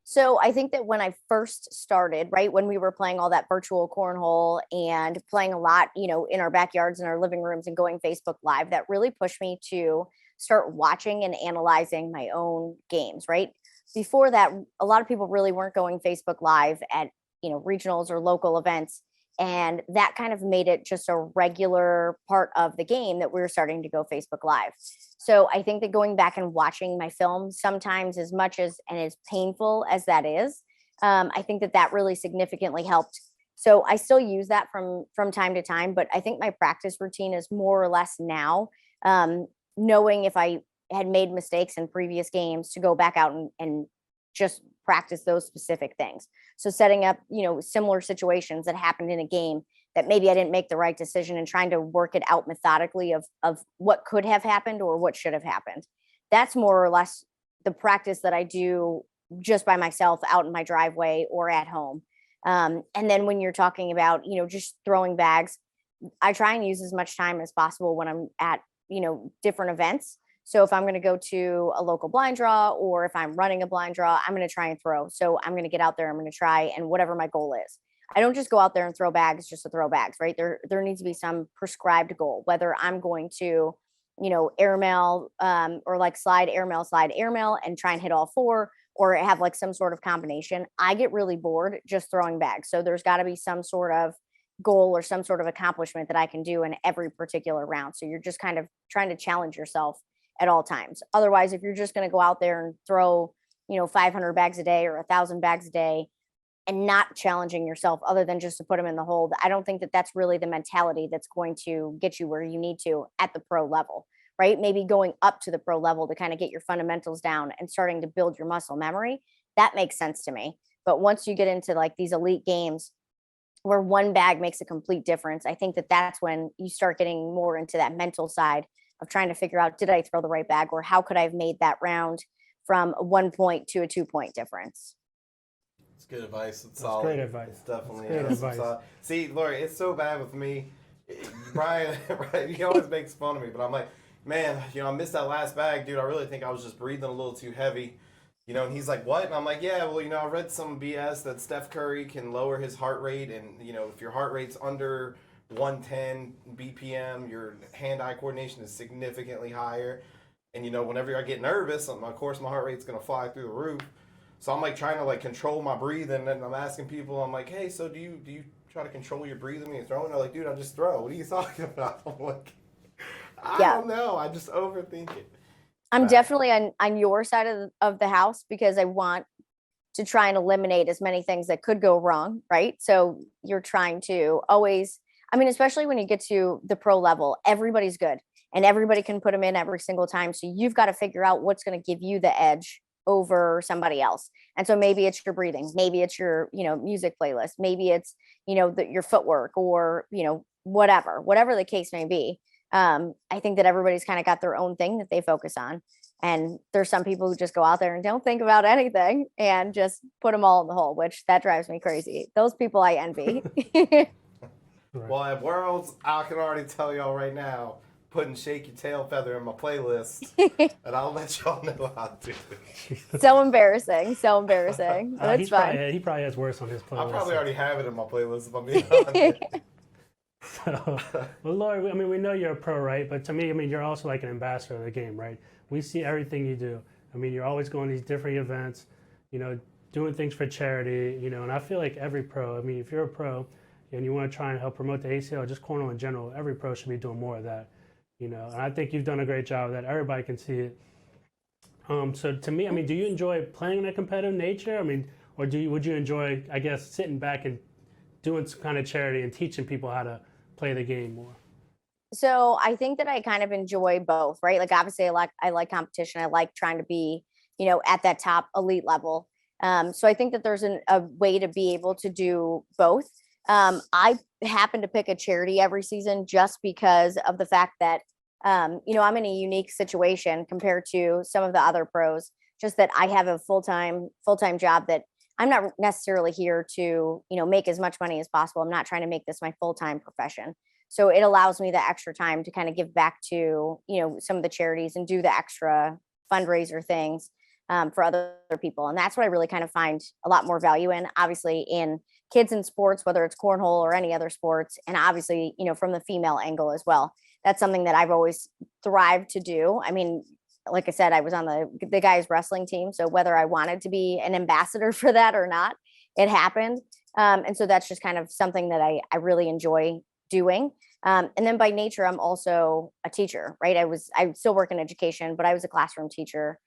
So I think that when I first started, right, when we were playing all that virtual cornhole and playing a lot, you know, in our backyards and our living rooms and going Facebook Live, that really pushed me to start watching and analyzing my own games, right? Before that, a lot of people really weren't going Facebook Live at, you know, regionals or local events. And that kind of made it just a regular part of the game that we were starting to go Facebook Live. So I think that going back and watching my film sometimes, as much as and as painful as that is, I think that really significantly helped. So I still use that from time to time, but I think my practice routine is more or less now, knowing if I had made mistakes in previous games to go back out and just practice those specific things. So setting up, you know, similar situations that happened in a game that maybe I didn't make the right decision and trying to work it out methodically of what could have happened or what should have happened. That's more or less the practice that I do just by myself out in my driveway or at home. And then when you're talking about, you know, just throwing bags, I try and use as much time as possible when I'm at, you know, different events. So if I'm going to go to a local blind draw or if I'm running a blind draw, I'm going to try and throw. So I'm going to get out there, I'm going to try, and whatever my goal is. I don't just go out there and throw bags just to throw bags, right? There needs to be some prescribed goal, whether I'm going to, you know, airmail or like slide, airmail, and try and hit all four, or have like some sort of combination. I get really bored just throwing bags. So there's got to be some sort of goal or some sort of accomplishment that I can do in every particular round. So you're just kind of trying to challenge yourself at all times. Otherwise, if you're just going to go out there and throw, you know, 500 bags a day or 1,000 bags a day and not challenging yourself other than just to put them in the hold, I don't think that that's really the mentality that's going to get you where you need to at the pro level, right? Maybe going up to the pro level to kind of get your fundamentals down and starting to build your muscle memory. That makes sense to me. But once you get into like these elite games where one bag makes a complete difference, I think that that's when you start getting more into that mental side of trying to figure out, did I throw the right bag, or how could I have made that round from a 1 point to a 2 point difference? It's good advice. It's That's solid. great advice. It's definitely That's great advice. solid. See, Lori, it's so bad with me. Brian, right, he always makes fun of me, but I'm like, man, you know, I missed that last bag, dude. I really think I was just breathing a little too heavy. You know, and he's like, what? And I'm like, yeah, well, you know, I read some BS that Steph Curry can lower his heart rate, and, you know, if your heart rate's under 110 BPM, your hand-eye coordination is significantly higher. And, you know, whenever I get nervous, of course, my heart rate's going to fly through the roof. So I'm, like, trying to, like, control my breathing. And I'm asking people, I'm like, hey, so do you try to control your breathing when you're throwing? They're like, dude, I just throw. What are you talking about? I'm like, I don't know. I just overthink it. I'm definitely on your side of the house because I want to try and eliminate as many things that could go wrong, right? So you're trying to always, I mean, especially when you get to the pro level, everybody's good and everybody can put them in every single time. So you've got to figure out what's going to give you the edge over somebody else. And so maybe it's your breathing, maybe it's your, music playlist, maybe it's, your footwork or, whatever the case may be. I think that everybody's kind of got their own thing that they focus on. And there's some people who just go out there and don't think about anything and just put them all in the hole, which that drives me crazy. Those people I envy. Well, at Worlds, I can already tell y'all right now, putting Shake Your Tail Feather in my playlist, and I'll let y'all know how to do it. So embarrassing. But it's fine. He probably has worse on his playlist. I probably already have it in my playlist, if I'm being honest. So, well, Lori, I mean, we know you're a pro, right? But to me, I mean, you're also like an ambassador of the game, right? We see everything you do. I mean, you're always going to these different events, doing things for charity, and I feel like every pro, I mean, if you're a pro and you want to try and help promote the ACL, just cornhole in general, every pro should be doing more of that, and I think you've done a great job of that. Everybody can see it. So to me, I mean, do you enjoy playing in a competitive nature? I mean, or would you enjoy, I guess, sitting back and doing some kind of charity and teaching people how to play the game more? So I think that I kind of enjoy both, right? Like obviously I like competition. I like trying to be, at that top elite level. So I think that there's a way to be able to do both. I happen to pick a charity every season just because of the fact that, I'm in a unique situation compared to some of the other pros, just that I have a full-time job that I'm not necessarily here to, make as much money as possible. I'm not trying to make this my full-time profession. So it allows me the extra time to kind of give back to, some of the charities and do the extra fundraiser things for other people. And that's what I really kind of find a lot more value in, obviously in kids in sports, whether it's cornhole or any other sports. And obviously, from the female angle as well. That's something that I've always thrived to do. I mean, like I said, I was on the guys wrestling team. So whether I wanted to be an ambassador for that or not, it happened. And so that's just kind of something that I really enjoy doing. And then by nature, I'm also a teacher, right? I still work in education, but I was a classroom teacher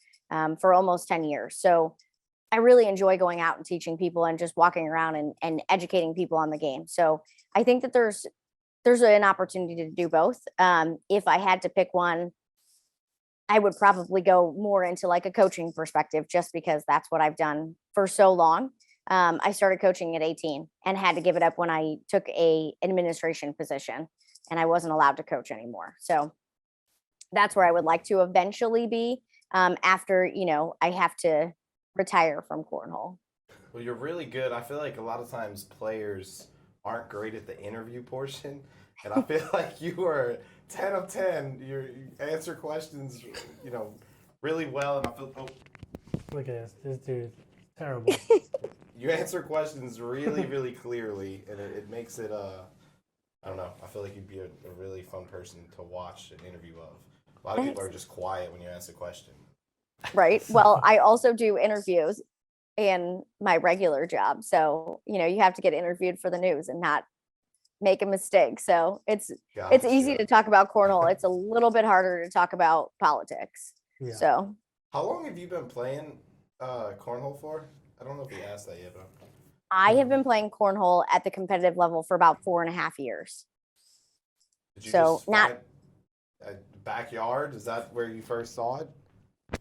for almost 10 years. So I really enjoy going out and teaching people and just walking around and educating people on the game. So I think that there's an opportunity to do both. If I had to pick one, I would probably go more into like a coaching perspective, just because that's what I've done for so long. I started coaching at 18 and had to give it up when I took a administration position and I wasn't allowed to coach anymore. So that's where I would like to eventually be after, I have to retire from cornhole. Well, you're really good. I feel like a lot of times players aren't great at the interview portion. And I feel like you are 10 of 10. You answer questions, really well. And I feel, Look at this dude, terrible. You answer questions really, really clearly, and it makes it, I don't know, I feel like you'd be a really fun person to watch an interview of. A lot of people are just quiet when you ask a question. Right. Well, I also do interviews in my regular job. So, you have to get interviewed for the news and not make a mistake. So it's easy to talk about cornhole. It's a little bit harder to talk about politics. Yeah. So how long have you been playing cornhole for? I don't know if you asked that yet, but I have been playing cornhole at the competitive level for about 4.5 years. Did you just find a backyard? Is that where you first saw it?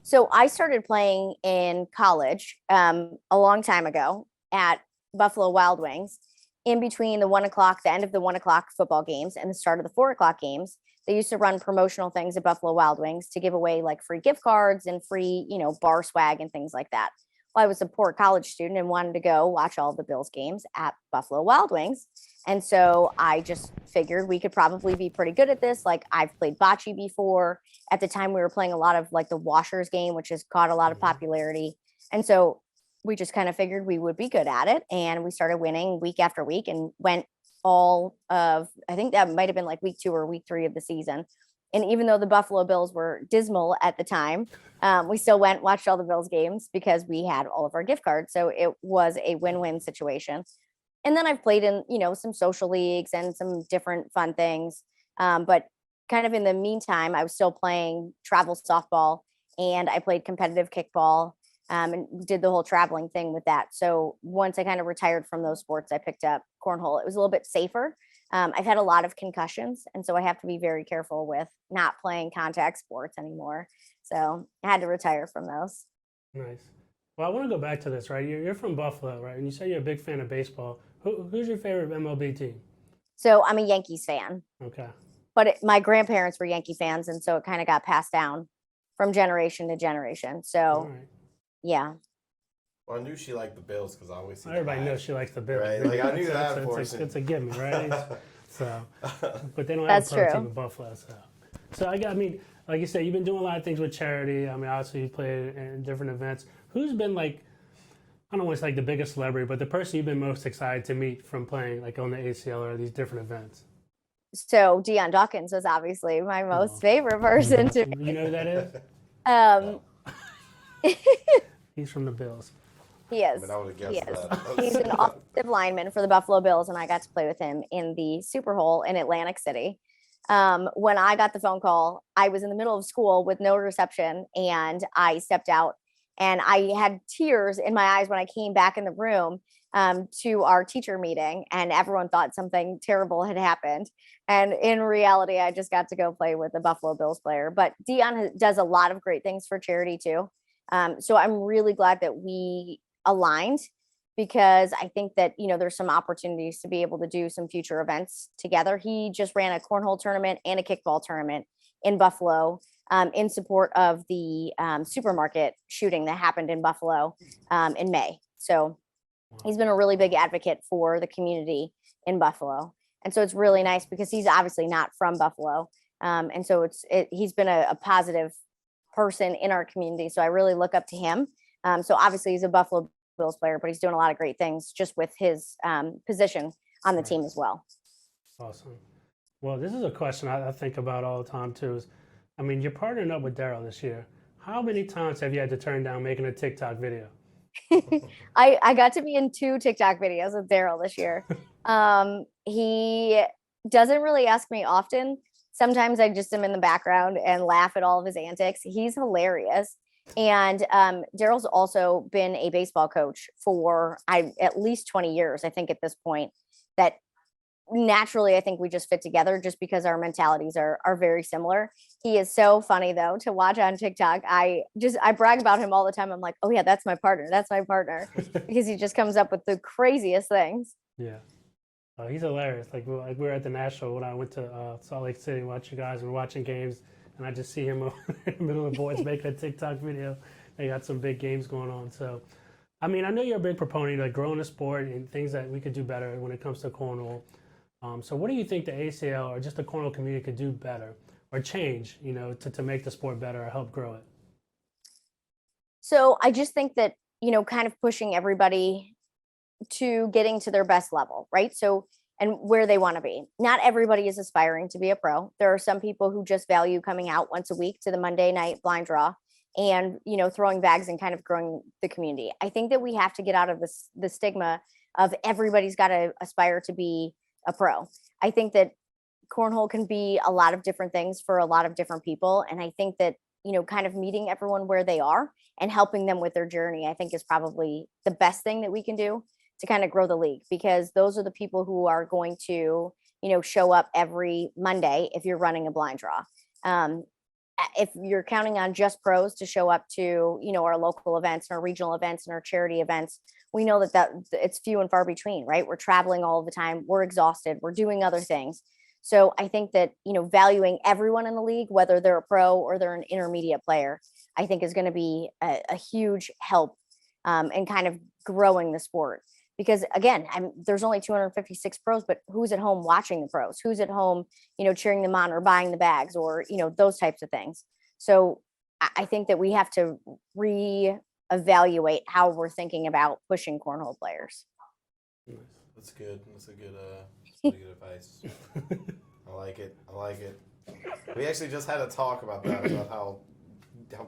So I started playing in college a long time ago at Buffalo Wild Wings. In between the end of the 1:00 football games and the start of the 4:00 games, they used to run promotional things at Buffalo Wild Wings to give away like free gift cards and free, bar swag and things like that. Well, I was a poor college student and wanted to go watch all the Bills games at Buffalo Wild Wings. And so I just figured we could probably be pretty good at this. Like I've played bocce before. At the time we were playing a lot of like the Washers game, which has caught a lot of popularity. And so we just kind of figured we would be good at it. And we started winning week after week and went I think that might've been like week 2 or week 3 of the season. And even though the Buffalo Bills were dismal at the time, we still watched all the Bills games because we had all of our gift cards. So it was a win-win situation. And then I've played in, some social leagues and some different fun things. But kind of in the meantime, I was still playing travel softball and I played competitive kickball. and did the whole traveling thing with that. So once I kind of retired from those sports, I picked up cornhole. It was a little bit safer. I've had a lot of concussions, and so I have to be very careful with not playing contact sports anymore. So I had to retire from those. Nice. Well, I want to go back to this, right? You're from Buffalo, right? And you say you're a big fan of baseball. Who's your favorite MLB team? So I'm a Yankees fan, Okay. but my grandparents were Yankee fans, and so it kind of got passed down from generation to generation. All So right. yeah, Well, I knew she liked the Bills because I always see Everybody the knows she likes the Bills. Right, like, I knew It's- that it's, for it's a gimme, right? So, but they don't That's have a pro true. team in Buffalo. So I mean, like you said, you've been doing a lot of things with charity. I mean, obviously you played in different events. Who's been like, I don't want to say like the biggest celebrity, but the person you've been most excited to meet from playing like on the ACL or these different events? so Deion Dawkins was obviously my most Oh. favorite person to. You know who that is? Um, He's from the Bills. he I is. mean, I would have He guessed is. that. He's an offensive lineman for the Buffalo Bills, and I got to play with him in the Super Bowl in Atlantic City. When I got the phone call, I was in the middle of school with no reception, and I stepped out, and I had tears in my eyes when I came back in the room to our teacher meeting, and everyone thought something terrible had happened. And in reality, I just got to go play with a Buffalo Bills player. But Dion does a lot of great things for charity too. So I'm really glad that we aligned, because I think that, there's some opportunities to be able to do some future events together. He just ran a cornhole tournament and a kickball tournament in Buffalo in support of the supermarket shooting that happened in Buffalo in May. So he's been a really big advocate for the community in Buffalo. And so it's really nice because he's obviously not from Buffalo. And so he's been a positive person in our community. So I really look up to him. So obviously he's a Buffalo Bills player, but he's doing a lot of great things just with his position on the team as well. Awesome. Well, this is a question I think about all the time too. I mean, you're partnering up with Daryl this year. How many times have you had to turn down making a TikTok video? I got to be in 2 TikTok videos with Daryl this year. He doesn't really ask me often. Sometimes I just am in the background and laugh at all of his antics. He's hilarious. And Daryl's also been a baseball coach for at least 20 years, I think, at this point. That naturally, I think we just fit together just because our mentalities are very similar. He is so funny though to watch on TikTok. I brag about him all the time. I'm like, oh yeah, that's my partner. That's my partner. Because he just comes up with the craziest things. Yeah. He's hilarious. Like we were at the National when I went to Salt Lake City and watched you guys. We're watching games, and I just see him in the middle of the boys making a TikTok video. They got some big games going on. So, I mean, I know you're a big proponent like growing the sport and things that we could do better when it comes to cornhole. So, what do you think the ACL or just the cornhole community could do better or change, to make the sport better or help grow it? So I just think that, kind of pushing everybody to getting to their best level, right? So, and where they want to be. Not everybody is aspiring to be a pro. There are some people who just value coming out once a week to the Monday night blind draw and, throwing bags and kind of growing the community. I think that we have to get out of the stigma of everybody's got to aspire to be a pro. I think that cornhole can be a lot of different things for a lot of different people. And I think that, kind of meeting everyone where they are and helping them with their journey, I think is probably the best thing that we can do to kind of grow the league, because those are the people who are going to, show up every Monday if you're running a blind draw. If you're counting on just pros to show up to, our local events and our regional events and our charity events, we know that it's few and far between, right? We're traveling all the time. We're exhausted. We're doing other things. So I think that, valuing everyone in the league, whether they're a pro or they're an intermediate player, I think is going to be a huge help in kind of growing the sport. Because again, there's only 256 pros, but who's at home watching the pros? Who's at home, cheering them on or buying the bags or, those types of things. So I think that we have to reevaluate how we're thinking about pushing cornhole players. That's good. That's a good advice. I like it. We actually just had a talk about that, about how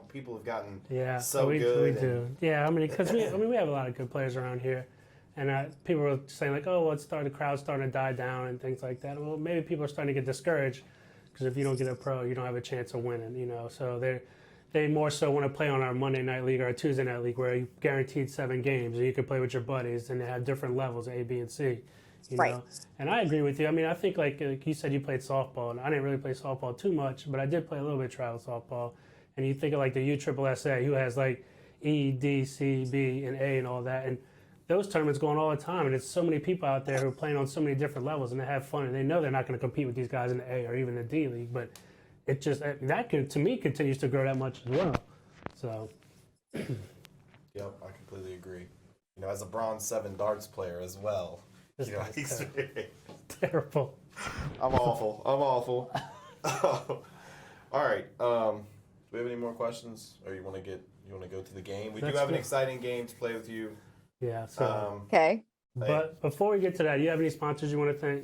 people have gotten so good. We do. Yeah, I mean, because we have a lot of good players around here. And people were saying like, oh, well, the crowd's starting to die down and things like that. Well, maybe people are starting to get discouraged because if you don't get a pro, you don't have a chance of winning, So they more so want to play on our Monday night league or our Tuesday night league where you guaranteed 7 games and you can play with your buddies and they have different levels, A, B, and C. You Right. know? And I agree with you. I mean, I think like you said, you played softball, and I didn't really play softball too much, but I did play a little bit of travel softball. And you think of like the USSSA, who has like E, D, C, B, and A and all that. And those tournaments going all the time, and it's so many people out there who are playing on so many different levels, and they have fun, and they know they're not going to compete with these guys in the A or even the D league, but it just that to me continues to grow that much as well. So, Yep, I completely agree. You know, as a bronze 7 darts player as well. this You know, guy's he's terrible. I'm awful. I'm awful. All right. Do we have any more questions, or you want to go to the game? We That's do have an good. exciting game to play with you. Yeah. So, Okay. but before we get to that, do you have any sponsors you want to thank?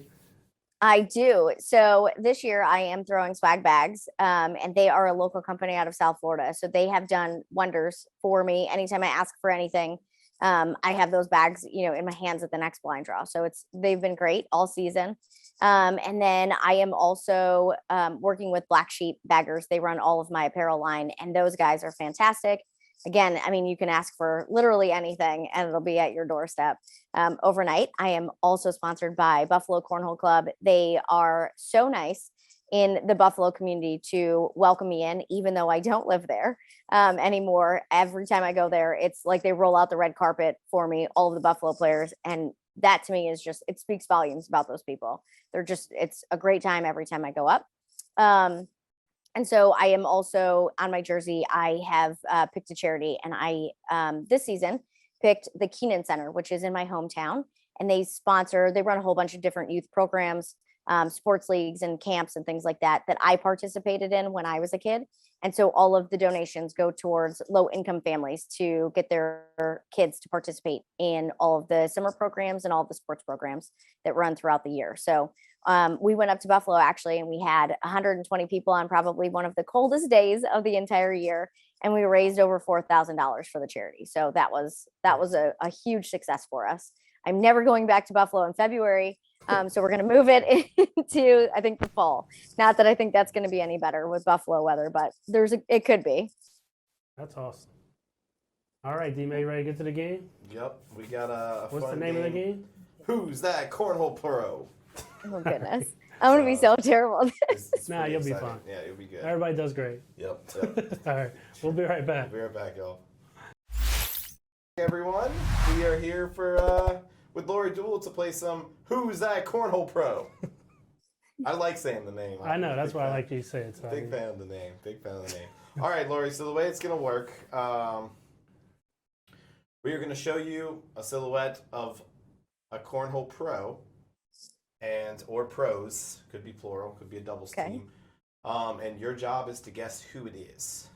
I do. So this year I am throwing swag bags, and they are a local company out of South Florida. So they have done wonders for me. Anytime I ask for anything, I have those bags, in my hands at the next blind draw. So they've been great all season. And then I am also working with Black Sheep Baggers. They run all of my apparel line, and those guys are fantastic. Again, I mean, you can ask for literally anything and it'll be at your doorstep overnight. I am also sponsored by Buffalo Cornhole Club. They are so nice in the Buffalo community to welcome me in, even though I don't live there anymore. Every time I go there, it's like they roll out the red carpet for me, all of the Buffalo players. And that to me is just, it speaks volumes about those people. It's a great time every time I go up. And so I am also on my jersey. I have picked a charity, and I this season picked the Keenan Center, which is in my hometown, and they run a whole bunch of different youth programs, sports leagues and camps and things like that I participated in when I was a kid. And so all of the donations go towards low income families to get their kids to participate in all of the summer programs and all of the sports programs that run throughout the year. So we went up to Buffalo actually, and we had 120 people on probably one of the coldest days of the entire year. And we raised over $4,000 for the charity. So that was a huge success for us. I'm never going back to Buffalo in February. So we're going to move it into, I think, the fall. Not that I think that's going to be any better with Buffalo weather, but it could be. That's awesome. All right, D-May, ready to get to the game? Yep, we got a What's fun the name of the game? Who's That Cornhole Pro? Oh, goodness. I'm going to be so terrible. It's Nah, pretty you'll be exciting. fine. Yeah, you'll be good. Everybody does great. Yep. All right, we'll be right back. We'll be right back, y'all. Hey, everyone, we are here for with Lori Dool to play some Who's That Cornhole Pro? I like saying the name. I know, that's Big why I fan. like you say it. So Big fan of the name. Big fan of the name. All right, Lori, so the way it's going to work, we are going to show you a silhouette of a Cornhole Pro or pros, could be plural, could be a doubles Okay. team. And your job is to guess who it is.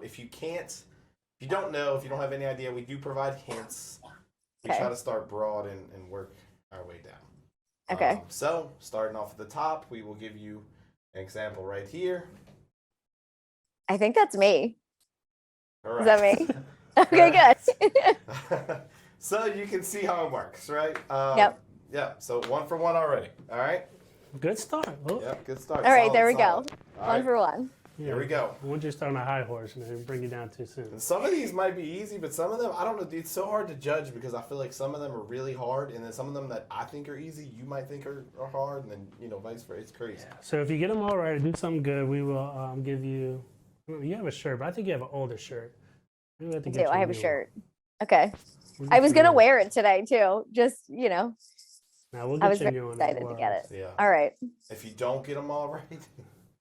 If you don't know, if you don't have any idea, we do provide hints. We Okay. try to start broad and work our way down. Okay. So, starting off at the top, we will give you an example right here. I think that's me. All Is that right. me? Okay, good. So you can see how it works, right? Yep. Yeah, so 1 for 1 already. All right? good start. Well, Yep, good start. All right, Solid, there we solid. go. All One right, for one. here we go. I want you to start on a high horse and then bring you down too soon. And some of these might be easy, but some of them, I don't know, it's so hard to judge because I feel like some of them are really hard, and then some of them that I think are easy, you might think are hard, and then, vice versa. It's crazy. So if you get them all right and do something good, we will give you. You have a shirt, but I think you have an older shirt. Maybe we have to I get do. you I have a new one. shirt. Okay. We'll I get was you going to new one. wear it today too. Just, Now we'll I get was you a very new one. excited to get it. Yeah. All right. If you don't get them all right,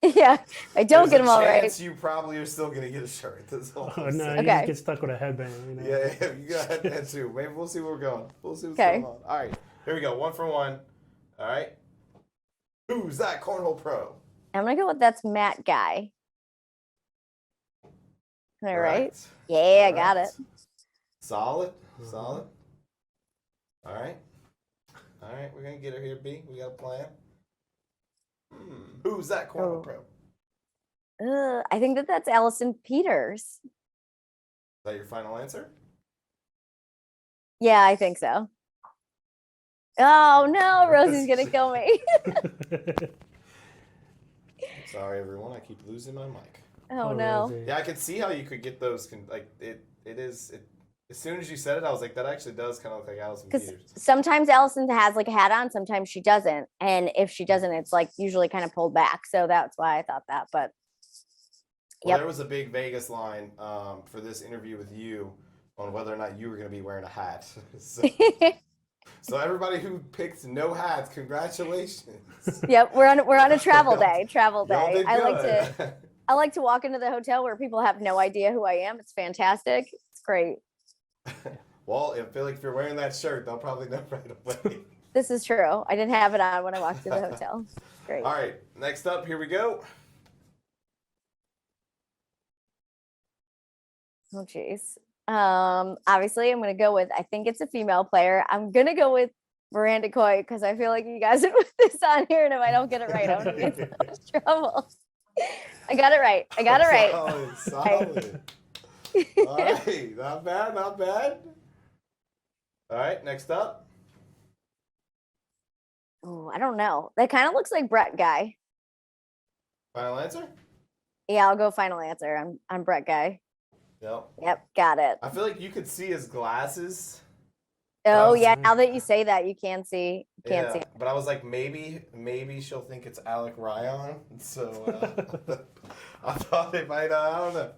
Yeah. I don't there's get them all a right. chance you probably are still going to get a shirt. That's all. Oh I'm no, saying. you Okay. just get stuck with a headband. Yeah, you got that too. Maybe we'll see where we're going. We'll see what's Okay. going on. All right, here we go. 1 for 1. All right. Who's That Cornhole Pro? I'm going to go with that's Matt Guy. Am I right? Correct. Yeah, I got it. Correct. Solid. Solid. All right. All right, we're going to get her here, B. We got a plan. Who's That Cornhole Oh. Pro? I think that's Allison Peters. Is that your final answer? Yeah, I think so. Oh no, Rosie's gonna kill me. Sorry, everyone. I keep losing my mic. Oh no. Rosie. Yeah, I could see how you could get those. As soon as you said it, I was like, that actually does kind of look like Allison Because Peters. sometimes Allison has like a hat on, sometimes she doesn't, and if she doesn't, it's like usually kind of pulled back. So that's why I thought that. But Well, yep. there was a big Vegas line for this interview with you on whether or not you were going to be wearing a hat. So everybody who picked no hats, congratulations. Yep, we're on a travel day. Y'all did good. I like to walk into the hotel where people have no idea who I am. It's fantastic. It's great. Well, I feel like if you're wearing that shirt, they'll probably know right away. This is true. I didn't have it on when I walked to the hotel. Great. All right, next up, here we go. Oh jeez. Obviously I'm gonna go with, I think it's a female player. I'm gonna go with Miranda Coy because I feel like you guys would put this on here, and if I don't get it right, I'm gonna be in so much trouble. I got it right. I got it right. Solid. All right, not bad, not bad. All right, next up. Oh, I don't know. That kind of looks like Brett Guy. Final answer? Yeah, I'll go final answer. I'm Brett Guy. Yep. Yep, got it. I feel like you could see his glasses. Oh yeah, now that you say that, you can see. Yeah, but I was like, maybe she'll think it's Alec Ryan. So I thought it might. I don't know.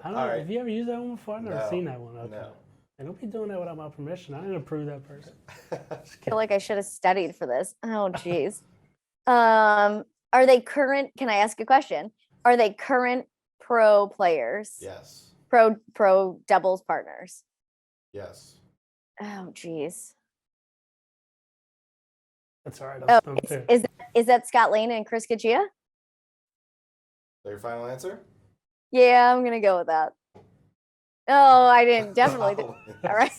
I don't know. Have you ever used that one before? I've never seen that one. Okay. No. And don't be doing that without my permission. I didn't approve that person. I feel like I should have studied for this. Oh jeez. Are they current? Can I ask a question? Are they current pro players? Yes. Pro doubles partners. Yes. Oh jeez. That's all right. Oh, is that Scott Lane and Chris Kachia? Is that your final answer? Yeah, I'm gonna go with that. Oh, I didn't. Definitely didn't. All right.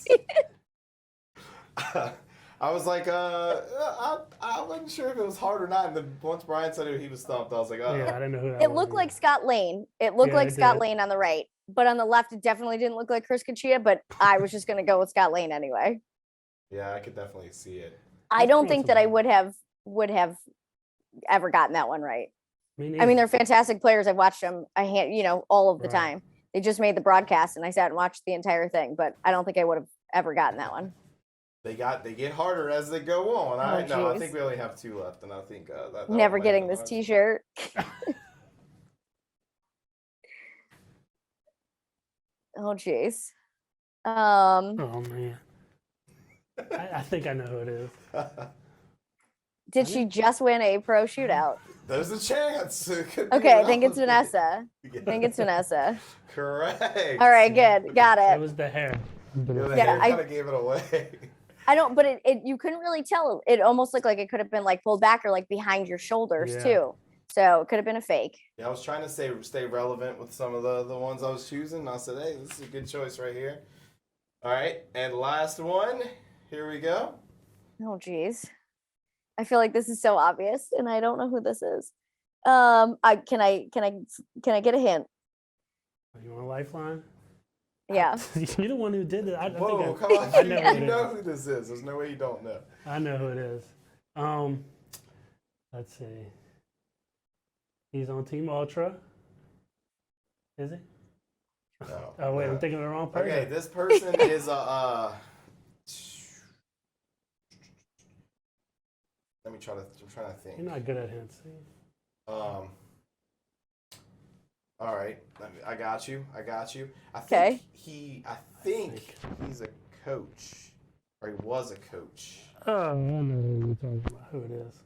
I was like, I wasn't sure if it was hard or not. And then once Brian said he was stumped, I was like, oh. Yeah, I didn't know who that It was looked like either. Scott Lane. It looked like Scott Lane on the right, but on the left, it definitely didn't look like Chris Kachia. But I was just gonna go with Scott Lane anyway. Yeah, I could definitely see it. I don't think that I would have ever gotten that one right. I mean, they're fantastic players. I've watched them all of the time. They just made the broadcast, and I sat and watched the entire thing. But I don't think I would have ever gotten that one. They get harder as they go on. I geez. think we only have 2 left, and I think that Never getting this T-shirt. Oh jeez. Oh man. I think I know who it is. Did she just win a pro shootout? There's a chance. Okay, I think it's Vanessa. I think it's Vanessa. Correct. All right, good. Got It it. was the hair. Yeah, I kind of gave it away. I don't, but it you couldn't really tell. It almost looked like it could have been like pulled back or like behind your shoulders too. So it could have been a fake. Yeah, I was trying to stay relevant with some of the ones I was choosing. I said, hey, this is a good choice right here. All right, and last one. Here we go. Oh geez. I feel like this is so obvious, and I don't know who this is. Can I get a hint? You want a lifeline? Yeah. You're the one who did it. Whoa, come on! You know who this is. There's no way you don't know. I know who it is. Let's see. He's on Team Ultra. Is he? No. Oh wait, I'm thinking of the wrong person. Okay, this person is a. Let me I'm trying to think. You're not good at hints. All right, I got you. I think he's a coach, or he was a coach. Oh, I know who you're talking about. Who it is?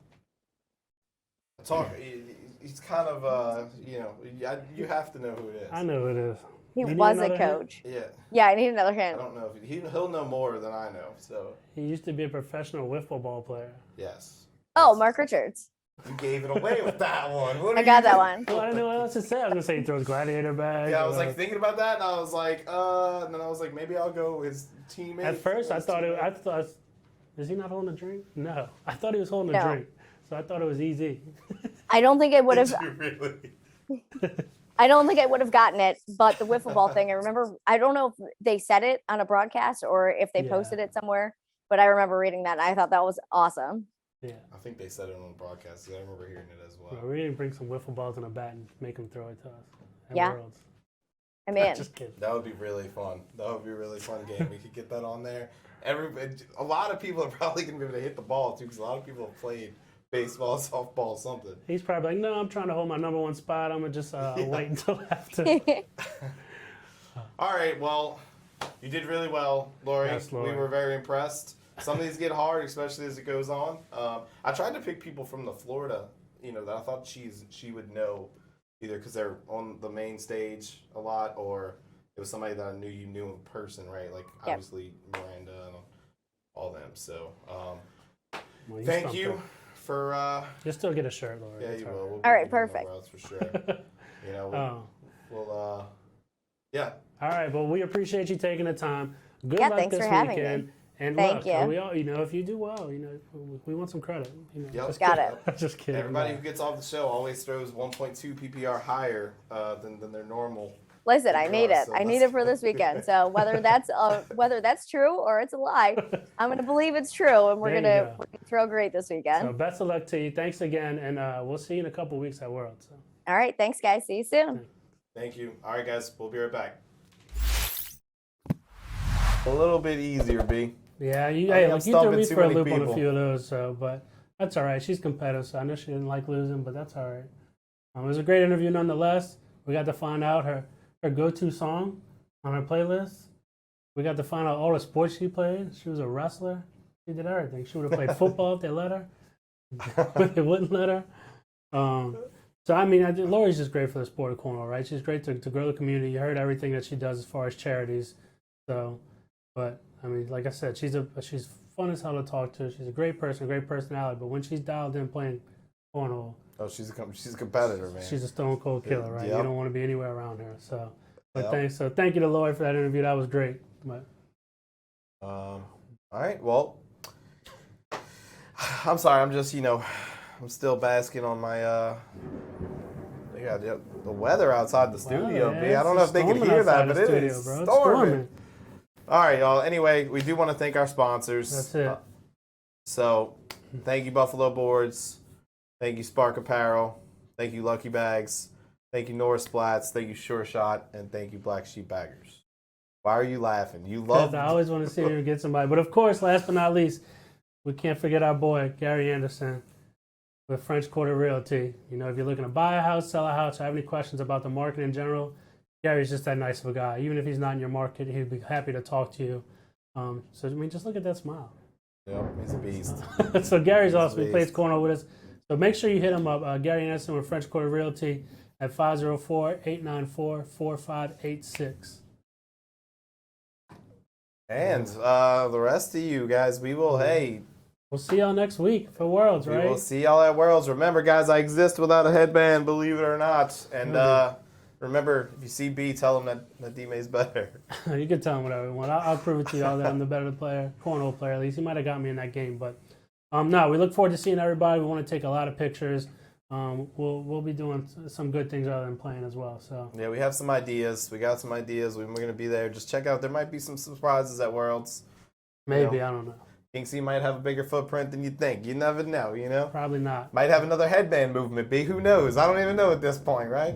He's kind of you have to know who it is. I know who it is. He was a coach. Yeah. Yeah, I need another I hint. don't know if he'll know more than I know. So He used to be a professional wiffle ball player. yes. Oh, Mark Richards. You gave it away with that one. I got that one. Well, I didn't know what else to say. I was gonna say he throws gladiator bags. Yeah, I was like thinking about that, and I was like, and then I was like, maybe I'll go with his teammate. At first, I thought, is he not holding a drink? No, I thought he was holding a drink, so I thought it was easy. I don't think I would have. Really? I don't think I would have gotten it, but the wiffle ball thing, I remember. I don't know if they said it on a broadcast or if they posted it somewhere, but I remember reading that. And I thought that was awesome. Yeah. I think they said it on the broadcast. I remember hearing it as well. We didn't bring some wiffle balls in a bat and make them throw it to us. at Yeah. Worlds. I'm in. Just kidding. That would be really fun. That would be a really fun game. We could get that on there. A lot of people are probably going to be able to hit the ball, too, because a lot of people have played baseball, softball, something. He's probably like, no, I'm trying to hold my number one spot. I'm going to just wait until after. All right, well, you did really well, Lori. Yes, Lori. We were very impressed. Some of these get hard, especially as it goes on. I tried to pick people from the Florida, that I thought she would know, either because they're on the main stage a lot, or it was somebody that I knew you knew in person, right? Like, Yep. obviously, Miranda and all them. So, Well, thank stumped you her. for... You'll still get a shirt, Lori. yeah, It's you all will. right. We'll All right, give you more perfect. routes for sure. We'll yeah. All right, well, we appreciate you taking the time. Good Yeah, luck thanks this for having weekend. me. And Thank look, you. we all, if you do well, we want some credit. Yep. Just Got kidding. it. Just kidding. Everybody who gets off the show always throws 1.2 PPR higher than their normal. Listen, I need it. So I need let's- it for this weekend. So whether that's true or it's a lie, I'm gonna believe it's true, and we're There you gonna go. throw great this weekend. So best of luck to you. Thanks again, and we'll see you in a couple weeks at World. So. All right, thanks, guys. See you soon. Thank you. All right, guys. We'll be right back. A little bit easier, B. Yeah, I hey, think I'm look, you threw stumping me too for a many loop on a people. few of those, so but that's all right. She's competitive, so I know she didn't like losing, but that's all right. It was a great interview nonetheless. We got to find out her go-to song on her playlist. We got to find out all the sports she played. She was a wrestler. She did everything. She would have played football if they let her, but they wouldn't let her. So I mean, I think Lori's just great for the sport of cornhole, right? She's great to grow the community. You heard everything that she does as far as charities. So, but I mean, like I said, she's fun as hell to talk to. She's a great person, great personality. But when she's dialed in playing cornhole, Oh, she's a competitor, man. she's a stone cold killer, right? Yep. You don't want to be anywhere around her. So, but Yep. thank you to Lori for that interview. That was great. But All right. Well, I'm sorry. I'm just I'm still basking on my the weather outside the studio. yeah, B. I don't know if they can storming hear that, outside but the it studio, is bro. It's storming. All right, y'all. Anyway, we do want to thank our sponsors. That's it. So, thank you, Buffalo Boards. Thank you, Spark Apparel. Thank you, Lucky Bags. Thank you, Norris Splats. Thank you, Sure Shot. And thank you, Black Sheep Baggers. Why are you laughing? You love I always want to see her get somebody. But of course, last but not least, we can't forget our boy, Gary Anderson, with French Quarter Realty. If you're looking to buy a house, sell a house, or have any questions about the market in general, Gary's just that nice of a guy. Even if he's not in your market, he'd be happy to talk to you. So, I mean, just look at that smile. Yep, he's a beast. So Gary's awesome. He beast. plays corner with us. So make sure you hit him up, Gary Anderson with French Quarter Realty at 504-894-4586. And the rest of you guys, we will, We'll see y'all next week for Worlds, we right? will see y'all at Worlds. Remember, guys, I exist without a headband, believe it or not. And remember, if you see B, tell him that D-May's better. You can tell him whatever you want. I'll prove it to y'all that I'm the better player, cornhole player at least. He might have got me in that game, but no, we look forward to seeing everybody. We want to take a lot of pictures. We'll be doing some good things other than playing as well. So Yeah, we have some ideas. We got some ideas. We're going to be there. Just check out. There might be some surprises at Worlds. maybe, I don't know. King C might have a bigger footprint than you think. You never know, Probably not. Might have another headband movement, B. Who knows? I don't even know at this point, right?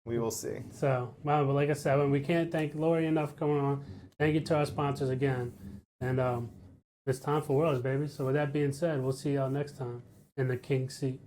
We will see. So, well, but like I said, we can't thank Lori enough for coming on. Thank you to our sponsors again. And it's time for Worlds, baby. So with that being said, we'll see y'all next time in the King seat.